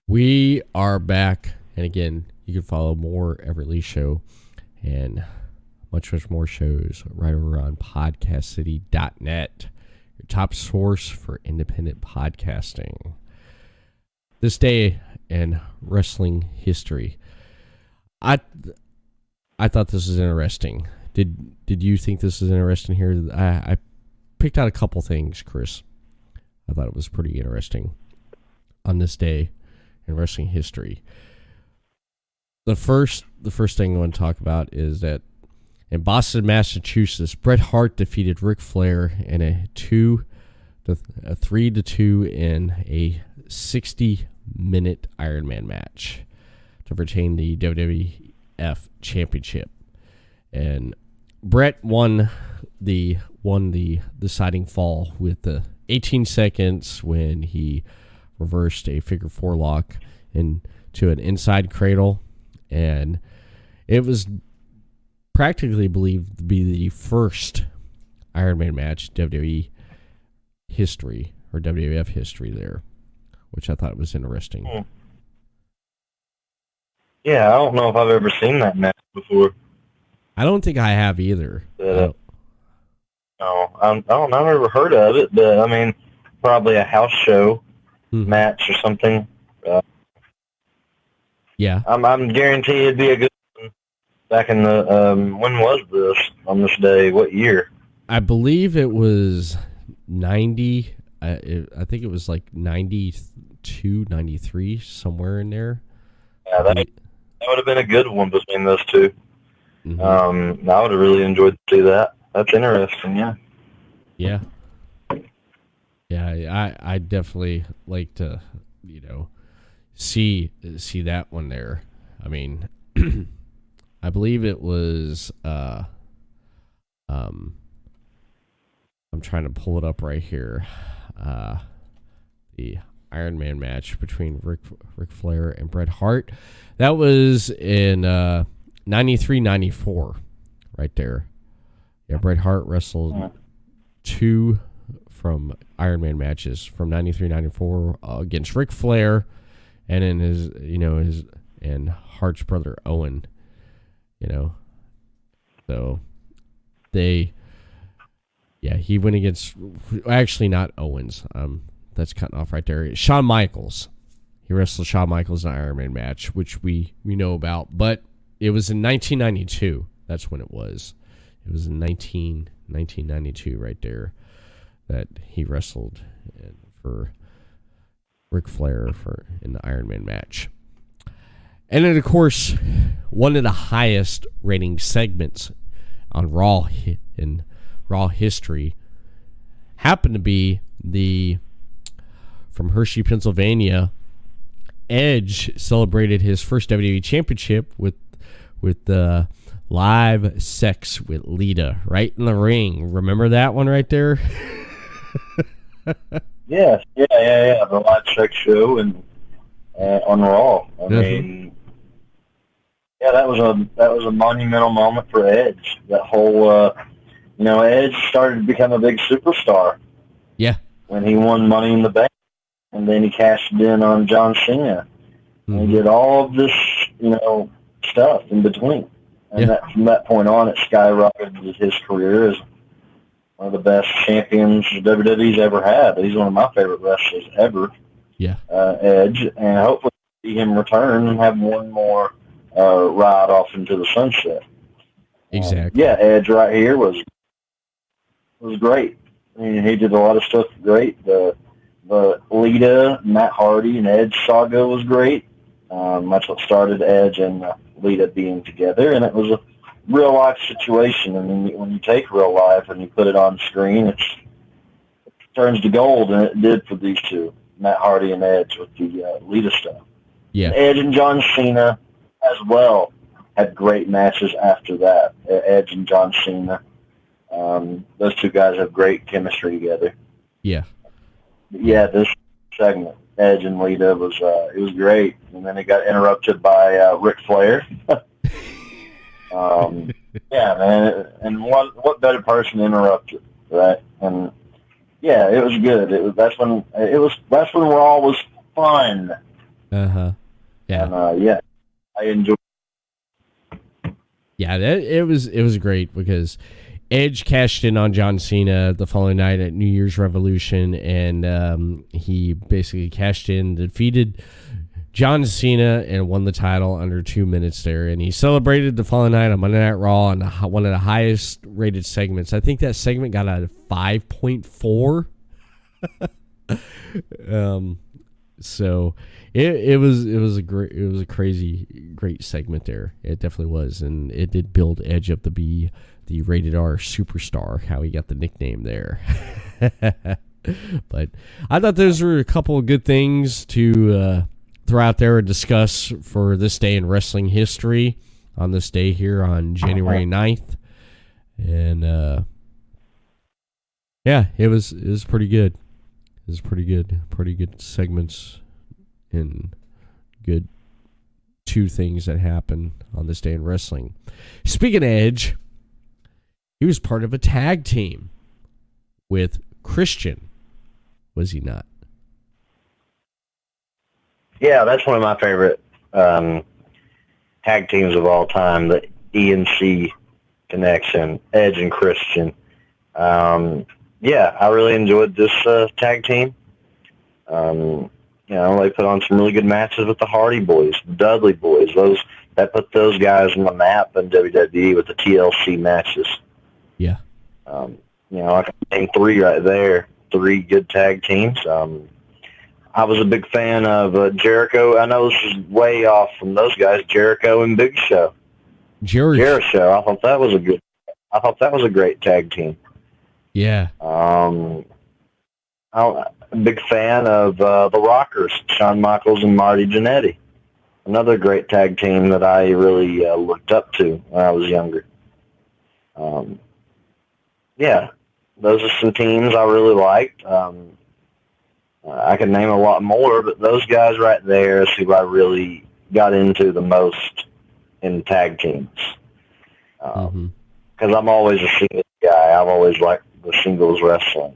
We are back, and again, you can follow more Everett Lee Show and much more shows right over on PodcastCity.net, your top source for independent podcasting. This day in wrestling history, I thought this was interesting. Did you think this was interesting here? I picked out a couple things, Chris. I thought it was pretty interesting on this day in wrestling history. The first thing I want to talk about is that in Boston, Massachusetts, Bret Hart defeated Ric Flair in a 3-2 in a 60-minute Iron Man match to retain the WWF Championship. And Bret won the deciding fall with the 18 seconds when he reversed a figure 4 lock into an inside cradle, and it was practically believed to be the first Iron Man match WWE history or WWF history there, which I thought was interesting. Yeah, I don't know if I've ever seen that match before. I don't think I have either. No, I've never heard of it, but I mean, probably a house show match or something. Yeah, I'm guaranteed it'd be a good one. Back in the when was this on this day? What year? I believe it was 90. I think it was like 92, 93, somewhere in there. Yeah, that would have been a good one between those two. Mm-hmm. I would have really enjoyed to see that. That's interesting. Yeah. Yeah, I definitely like to, see that one there. I mean, I believe it was I'm trying to pull it up right here. The Iron Man match between Ric Flair and Bret Hart. That was in 93-94 right there. Yeah, Bret Hart wrestled 2 from Iron Man matches from 93-94 against Ric Flair, and in his and Hart's brother Owen. So he went against, actually not Owens. That's cutting off right there. Shawn Michaels. He wrestled Shawn Michaels in an Iron Man match, which we know about, but it was in 1992. That's when it was. It was in 1992 right there that he wrestled for Ric Flair in the Iron Man match. And then, of course, one of the highest rating segments on Raw history happened to be from Hershey, Pennsylvania. Edge celebrated his first WWE Championship with live sex with Lita right in the ring. Remember that one right there? Yes, yeah. The live sex show and on Raw. I mean, yeah, that was a monumental moment for Edge. That whole, Edge started to become a big superstar. Yeah. When he won Money in the Bank, and then he cashed in on John Cena, and he did all of this, stuff in between. And from that point on, it skyrocketed his career as one of the best champions WWE's ever had. He's one of my favorite wrestlers ever. Yeah. Edge, and hopefully see him return and have one more ride off into the sunset. Exactly. Edge right here was great. I mean, he did a lot of stuff great. The Lita, Matt Hardy, and Edge saga was great. That's what started Edge and Lita being together, and it was a real life situation. I mean, when you take real life and you put it on screen, it turns to gold, and it did for these two, Matt Hardy and Edge, with the Lita stuff. Yeah. And Edge and John Cena as well had great matches after that. Edge and John Cena. Those two guys have great chemistry together. Yeah. Yeah, this segment, Edge and Lita, it was great. And then it got interrupted by Ric Flair. Yeah, man. And what better person to interrupt it, right? And yeah, it was good. That's when Raw was fun. Yeah. And I enjoyed. Yeah, it was great because Edge cashed in on John Cena the following night at New Year's Revolution, and he basically cashed in, defeated John Cena, and won the title under 2 minutes there. And he celebrated the following night on Monday Night Raw on one of the highest rated segments. I think that segment got a 5.4. So it was a crazy great segment there. It definitely was, and it did build Edge up to be the rated R superstar, how he got the nickname there. But I thought those were a couple of good things to throw out there and discuss for this day in wrestling history on this day here on January 9th. And it was pretty good. It was pretty good segments and good two things that happened on this day in wrestling. Speaking of Edge, he was part of a tag team with Christian, was he not? Yeah, that's one of my favorite tag teams of all time, the ENC connection, Edge and Christian. I really enjoyed this tag team. They put on some really good matches with the Hardy Boys, the Dudley Boys. That put those guys on the map in WWE with the TLC matches. Yeah. I can name three right there, three good tag teams. I was a big fan of Jericho. I know this is way off from those guys, Jericho and Big Show. Jericho. I thought that was a great tag team. Yeah. I'm a big fan of the Rockers, Shawn Michaels and Marty Jannetty. Another great tag team that I really looked up to when I was younger. Those are some teams I really liked. I could name a lot more, but those guys right there is who I really got into the most in tag teams. Because I'm always a singles guy. I've always liked the singles wrestling.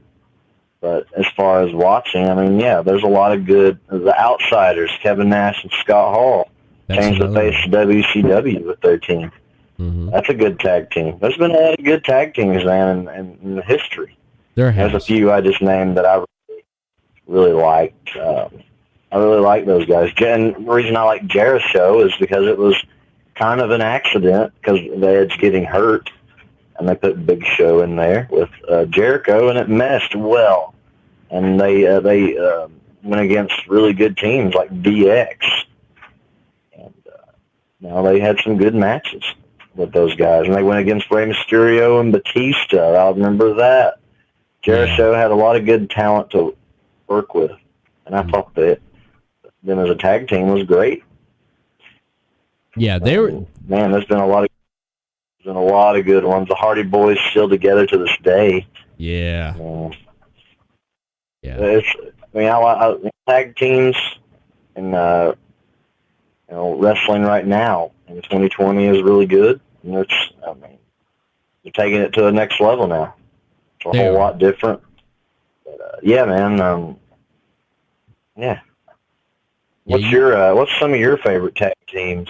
But as far as watching, there's a lot of good. The Outsiders, Kevin Nash and Scott Hall, changed the face of WCW with their team. That's a good tag team. There's been a lot of good tag teams, man, in history. There's a few I just named that I really liked. I really like those guys. And the reason I like Jericho is because it was kind of an accident because of Edge getting hurt, and they put Big Show in there with Jericho, and it meshed well. And they went against really good teams like DX, and they had some good matches with those guys. And they went against Rey Mysterio and Batista. I remember that. Jericho had a lot of good talent to work with. and I thought that them as a tag team was great. Yeah, they were. Man, there's been a lot of good ones. The Hardy Boys still together to this day. Yeah. Yeah. I tag teams and wrestling right now in 2020 is really good. And they're taking it to the next level now. It's a whole lot different. But, yeah, man. Yeah. What's some of your favorite tag teams?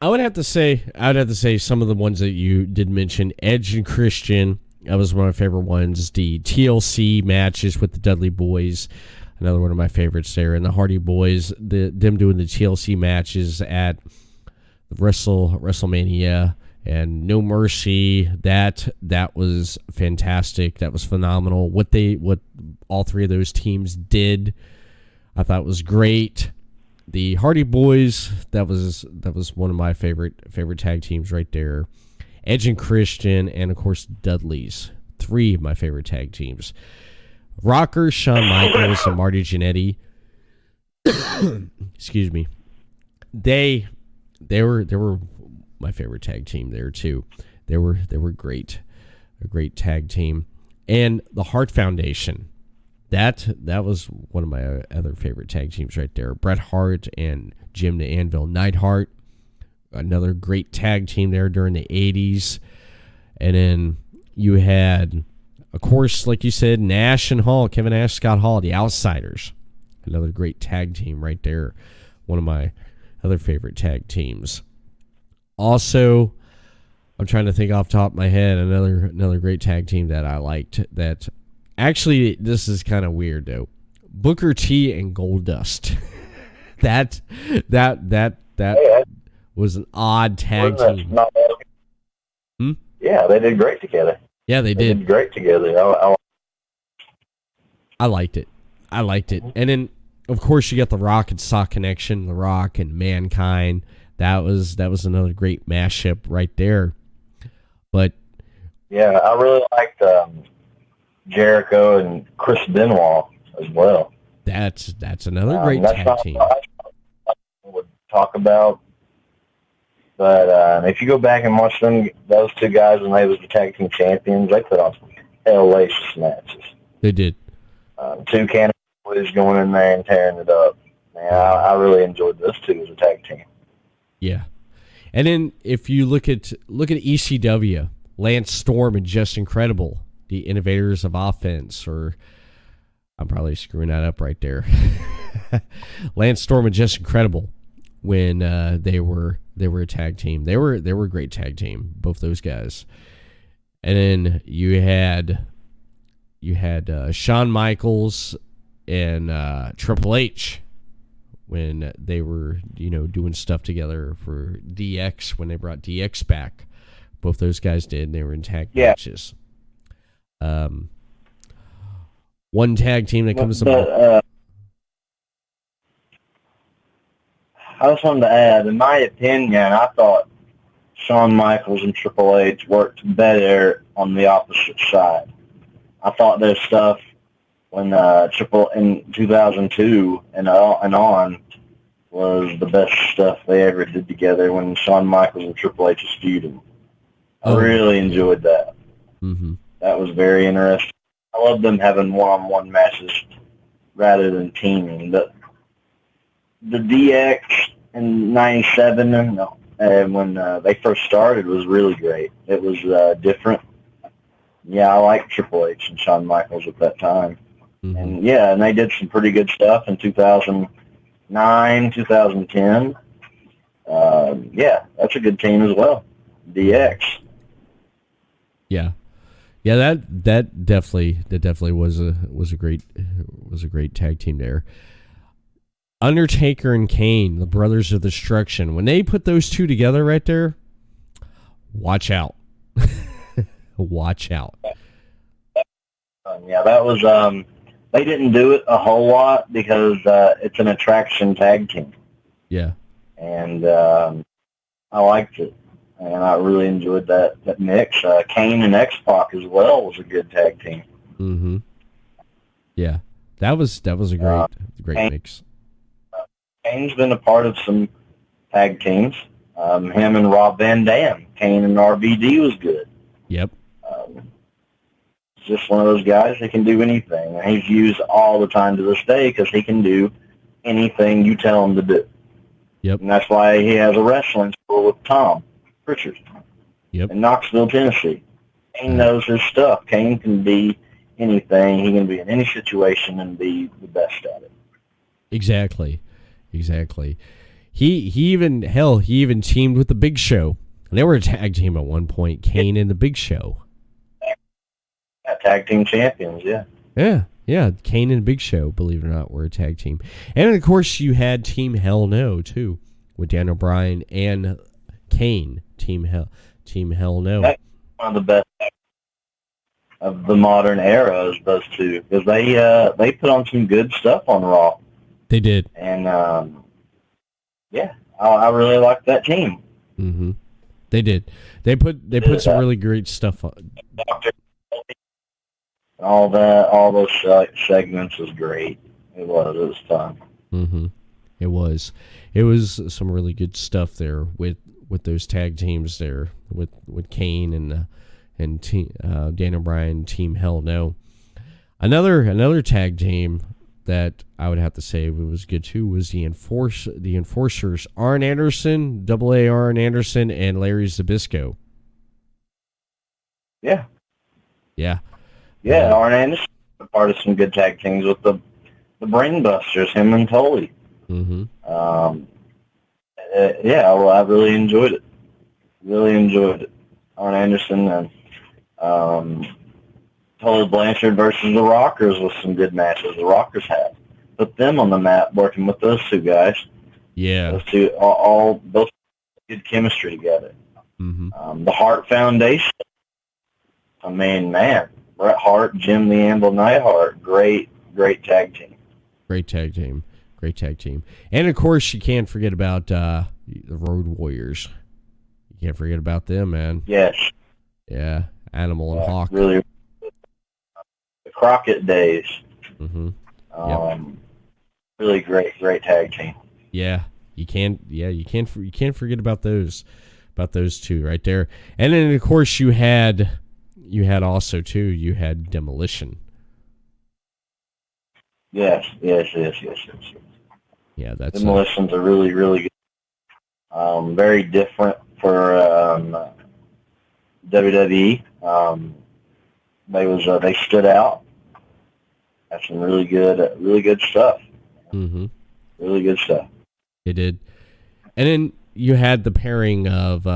I would have to say some of the ones that you did mention. Edge and Christian, that was one of my favorite ones. The TLC matches with the Dudley Boys, another one of my favorites there. And the Hardy Boys, them doing the TLC matches at WrestleMania and No Mercy. That was fantastic. That was phenomenal. What all three of those teams did, I thought was great. The Hardy Boys, that was one of my favorite tag teams right there. Edge and Christian, and of course Dudley's, three of my favorite tag teams. Rockers, Shawn Michaels, and Marty Jannetty. Excuse me. They were my favorite tag team there too. They were great, a great tag team. And the Hart Foundation. That was one of my other favorite tag teams right there. Bret Hart and Jim the Anvil Neidhart. Another great tag team there during the 80s. And then you had, of course, like you said, Nash and Hall, Kevin Nash, Scott Hall, the Outsiders. Another great tag team right there. One of my other favorite tag teams. Also, I'm trying to think off the top of my head, another great tag team that I liked that... Actually, this is kind of weird though. Booker T and Goldust. that was an odd tag team. Yeah, they did great together. Yeah, they did great together. I liked it. And then, of course, you got the Rock and Sock connection. The Rock and Mankind. That was another great mashup right there. But yeah, I really liked Jericho and Chris Benoit as well. That's another great tag team. I would talk about, but if you go back and watch those two guys when they was the tag team champions, they put on some hellacious matches. They did. Two Canada boys going in there and tearing it up. Man, I really enjoyed those two as a tag team. Yeah, and then if you look at ECW, Lance Storm and Just Incredible. The Innovators of Offense, or I'm probably screwing that up right there. Lance Storm and Just Incredible when they were a tag team. They were a great tag team, both those guys. And then you had Shawn Michaels and Triple H when they were doing stuff together for DX when they brought DX back. Both those guys did. And they were in tag matches. One tag team that comes to mind. I just wanted to add, in my opinion, I thought Shawn Michaels and Triple H worked better on the opposite side. I thought their stuff when in 2002 and on was the best stuff they ever did together when Shawn Michaels and Triple H was feuding. I really enjoyed that. Mm-hmm. That was very interesting. I love them having one-on-one matches rather than teaming. But the DX in '97 and when they first started was really great. It was different. Yeah, I liked Triple H and Shawn Michaels at that time. Mm-hmm. And they did some pretty good stuff in 2009, 2010. That's a good team as well. DX. Yeah. Yeah, that definitely was a great tag team there. Undertaker and Kane, the Brothers of Destruction. When they put those two together right there, watch out. Watch out. That was they didn't do it a whole lot because it's an attraction tag team. Yeah. And I liked it. And I really enjoyed that mix. Kane and X-Pac as well was a good tag team. Mm-hmm. Yeah, That was a great mix. Kane's been a part of some tag teams. Him and Rob Van Dam. Kane and RVD was good. Yep. He's just one of those guys that can do anything. And he's used all the time to this day because he can do anything you tell him to do. Yep. And that's why he has a wrestling school with Tom Pritchard in Knoxville, Tennessee. Kane knows his stuff. Kane can be anything. He can be in any situation and be the best at it. Exactly. He even teamed with the Big Show. And they were a tag team at one point, Kane and the Big Show. Yeah, tag team champions, yeah. Yeah, Kane and Big Show, believe it or not, were a tag team. And, of course, you had Team Hell No, too, with Daniel Bryan and Kane. Team Hell No. That's one of the best of the modern era is those two, because they put on some good stuff on Raw. They did. And, I really liked that team. Mm-hmm. They did. They put some really great stuff on. All those segments was great. It was fun. Mm-hmm. It was some really good stuff there with those tag teams there with Kane and Daniel Bryan, Team Hell No. Another tag team that I would have to say was good too was the Enforcers, Arn Anderson, AA Arn Anderson, and Larry Zbyszko. Yeah. Yeah. Yeah, Arn Anderson was part of some good tag teams with the Brainbusters, him and Tully. Mm-hmm. I really enjoyed it. Arn Anderson and Tully Blanchard versus the Rockers was some good matches. The Rockers had put them on the map working with those two guys. Yeah, those two both good chemistry together. Mm-hmm. The Hart Foundation. I mean, man, Bret Hart, Jim the Anvil Neidhart, great tag team. Great tag team. And of course, you can't forget about the Road Warriors. You can't forget about them, man. Yes. Yeah, Animal and Hawk. Really, the Crockett days. Mm-hmm. Really great tag team. Yeah, you can't forget about those two right there. And then of course you had also too, you had Demolition. Yes. Yeah, that's Demolition's a really good. Very different for WWE. They stood out. That's some really good stuff. Mm-hmm. Really good stuff. It did. And then you had the pairing of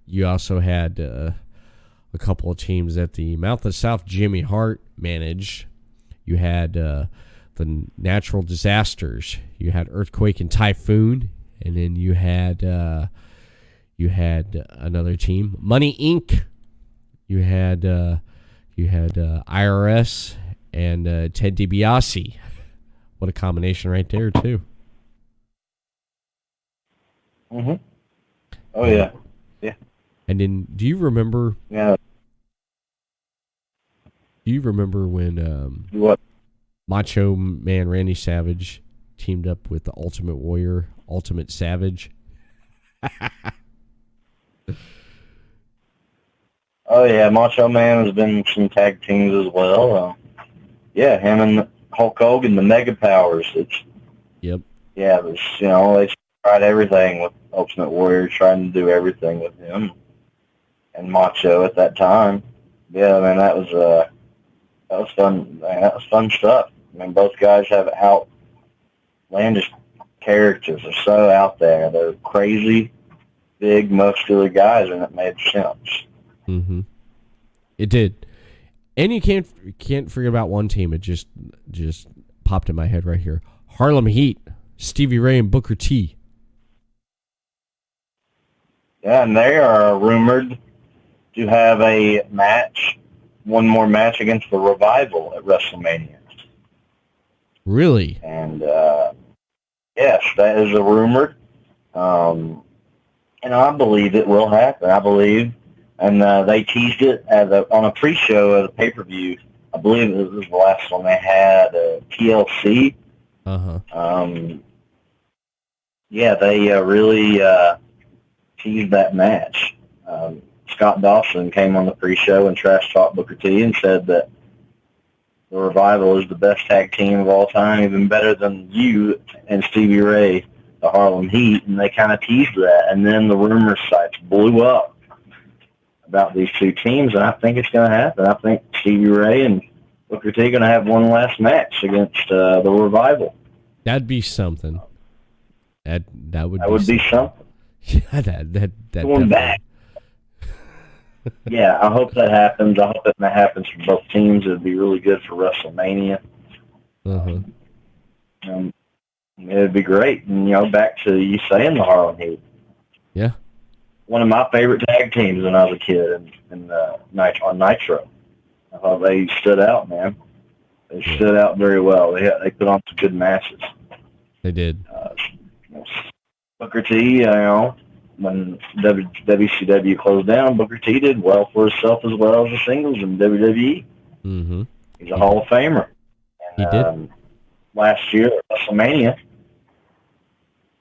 you also had a couple of teams at the Mouth of South Jimmy Hart managed. You had the Natural Disasters. You had Earthquake and Typhoon, and then you had another team, Money Inc. You had IRS and Ted DiBiase. What a combination right there too. Mhm. Oh yeah. And then, do you remember? Yeah. Do you remember when What? Macho Man Randy Savage teamed up with the Ultimate Warrior, Ultimate Savage? Oh yeah, Macho Man has been in some tag teams as well. Him and Hulk Hogan, the Mega Powers. Yep. Yeah, it was, they tried everything with Ultimate Warrior, trying to do everything with him and Macho at that time. Yeah, man, that was fun. Man, that was fun stuff. I mean, both guys have outlandish characters. They're so out there. They're crazy, big, muscular guys, and it made sense. Mm-hmm. It did. And you can't forget about one team. It just popped in my head right here. Harlem Heat, Stevie Ray and Booker T. Yeah, and they are rumored to have one more match against the Revival at WrestleMania. Really? And yes, that is a rumor. And I believe it will happen. I believe. And they teased it on a pre-show of the pay-per-view I believe it was the last one they had, TLC. Yeah, they really teased that match. Scott Dawson came on the pre-show and trash talked Booker T and said that the Revival is the best tag team of all time, even better than you and Stevie Ray, the Harlem Heat, and they kind of teased that. And then the rumor sites blew up about these two teams, and I think it's going to happen. I think Stevie Ray and Booker T are going to have one last match against the Revival. That'd be something. That would be something. Yeah, that going back. Yeah, I hope that happens. I hope that happens for both teams. It would be really good for WrestleMania. It would be great. And, back to you saying the Harlem Heat. Yeah. One of my favorite tag teams when I was a kid on Nitro. I thought they stood out, man. They stood out very well. They put on some good matches. They did. Booker T, when WCW closed down, Booker T did well for himself as well as the singles in WWE. Mm-hmm. He's a Hall of Famer. And, he did. Last year at WrestleMania,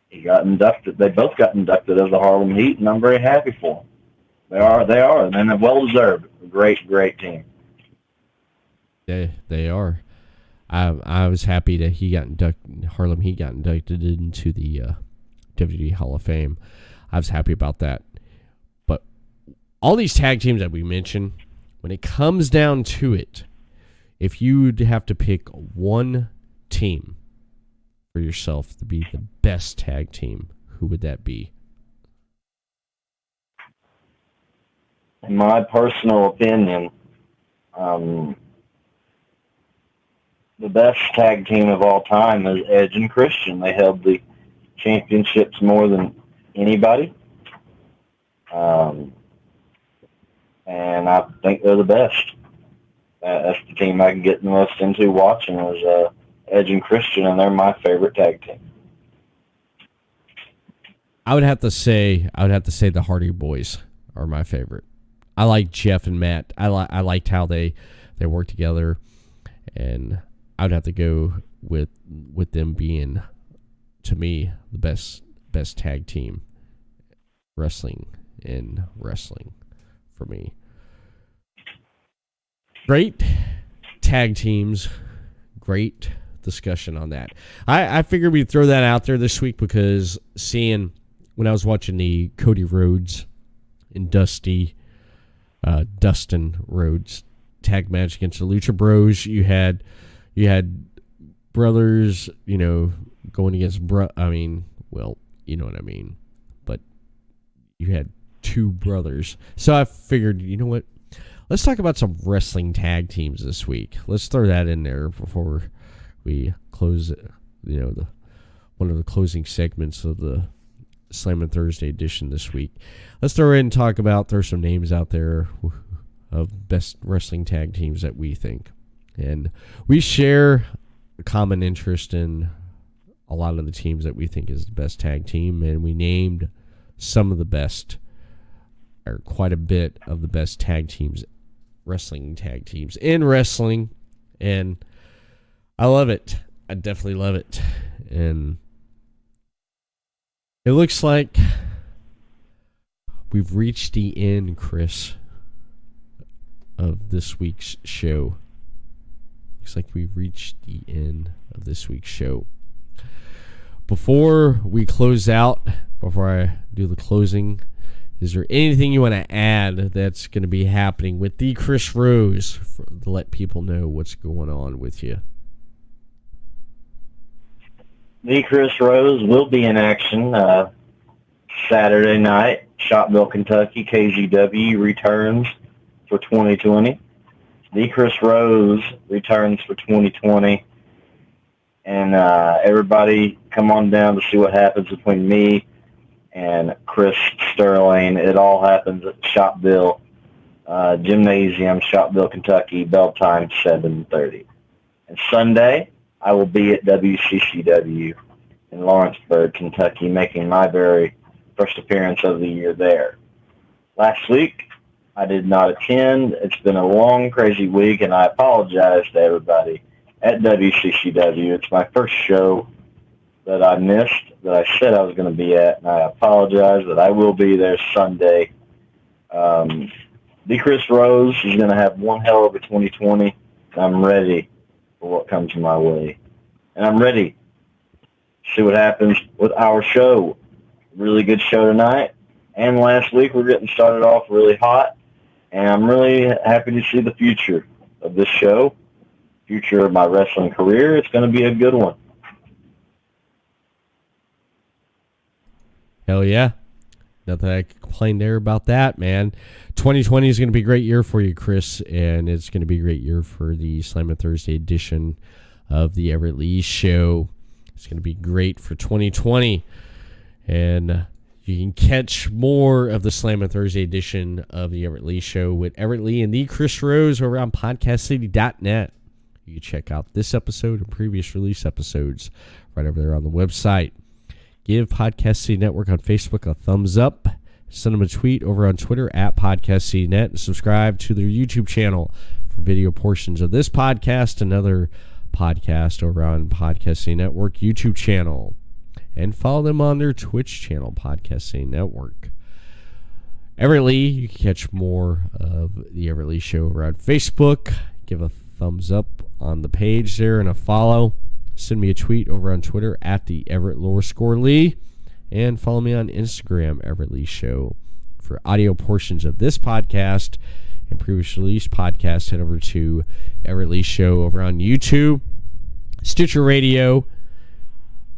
he got inducted. They both got inducted as the Harlem Heat, and I'm very happy for them. They are, and they're well deserved. A great, great team. They are. I was happy that Harlem Heat got inducted into the WWE Hall of Fame. I was happy about that. But all these tag teams that we mentioned, when it comes down to it, if you'd have to pick one team for yourself to be the best tag team, who would that be? In my personal opinion, the best tag team of all time is Edge and Christian. They held the championships more than anybody. And I think they're the best. That's the team I can get the most into watching is Edge and Christian, and they're my favorite tag team. I would have to say the Hardy Boys are my favorite. I like Jeff and Matt. I liked how they work together, and I would have to go with them being, to me, the best tag team wrestling for me. Great tag teams, great discussion on that. I figured we'd throw that out there this week because when I was watching the Cody Rhodes and Dustin Rhodes tag match against the Lucha Bros, you had brothers, going against well, you know what I mean. But you had two brothers. So I figured, you know what? Let's talk about some wrestling tag teams this week. Let's throw that in there before we close, one of the closing segments of the Slammin' Thursday edition this week. Let's throw some names out there of best wrestling tag teams that we think. And we share a common interest in a lot of the teams that we think is the best tag team, and we named some of the best, or quite a bit of the best wrestling tag teams in wrestling, and I love it. I definitely love it. And it looks like we've reached the end, Chris, of this week's show. Looks like we've reached the end of this week's show. Before we close out, before I do the closing, is there anything you want to add that's going to be happening with the Chris Rose to let people know what's going on with you? The Chris Rose will be in action Saturday night. Shopville, Kentucky. KZW returns for 2020. The Chris Rose returns for 2020. And everybody come on down to see what happens between me and Chris Sterling. It all happens at Shopville Gymnasium, Shopville, Kentucky. Bell time 7:30. And Sunday, I will be at WCCW in Lawrenceburg, Kentucky, making my very first appearance of the year there. Last week, I did not attend. It's been a long, crazy week, and I apologize to everybody at WCCW. It's my first show that I missed, that I said I was going to be at, and I apologize that I will be there Sunday. Chris Rose is going to have one hell of a 2020. I'm ready for what comes my way. And I'm ready to see what happens with our show. Really good show tonight. And last week, we're getting started off really hot. And I'm really happy to see the future of this show, future of my wrestling career. It's going to be a good one. Hell yeah. Nothing I can complain there about that, man. 2020 is going to be a great year for you, Chris, and it's going to be a great year for the Slammin' Thursday edition of the Everett Lee Show. It's going to be great for 2020, and you can catch more of the Slammin' Thursday edition of the Everett Lee Show with Everett Lee and the Chris Rose over on podcastcity.net. You can check out this episode and previous release episodes right over there on the website. Give Podcast City Network on Facebook a thumbs up. Send them a tweet over on Twitter at PodcastCityNet. And subscribe to their YouTube channel for video portions of this podcast, another podcast over on Podcast City Network YouTube channel. And follow them on their Twitch channel, Podcast City Network. Everett Lee, you can catch more of the Everett Lee Show over on Facebook. Give a thumbs up on the page there and a follow. Send me a tweet over on Twitter at the Everett _Lee, and follow me on Instagram, Everett Lee Show. For audio portions of this podcast and previous release podcast, head over to Everett Lee Show over on YouTube, Stitcher Radio,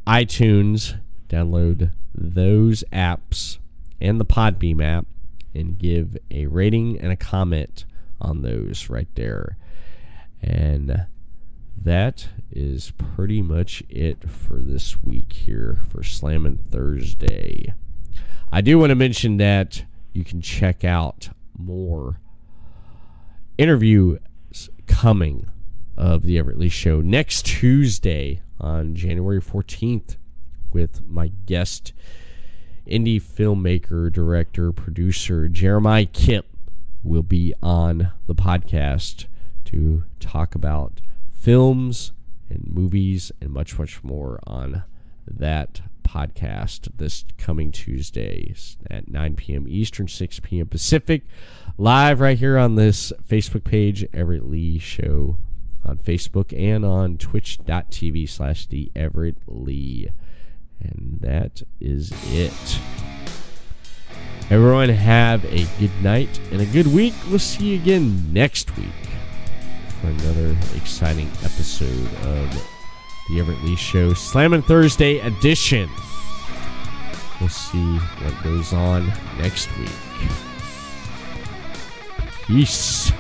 iTunes. Download those apps and the Podbeam app and give a rating and a comment on those right there. And that is pretty much it for this week here for Slammin' Thursday. I do want to mention that you can check out more interviews coming of the Everett Lee Show next Tuesday on January 14th with my guest, indie filmmaker, director, producer Jeremiah Kip will be on the podcast to talk about films and movies and much, much more on that podcast this coming Tuesday at 9 p.m. Eastern, 6 p.m. Pacific, live right here on this Facebook page, Everett Lee Show on Facebook and on twitch.tv/the Everett Lee. And that is it. Everyone have a good night and a good week. We'll see you again next week for another exciting episode of the Everett Lee Show Slammin' Thursday edition. We'll see what goes on next week. Peace.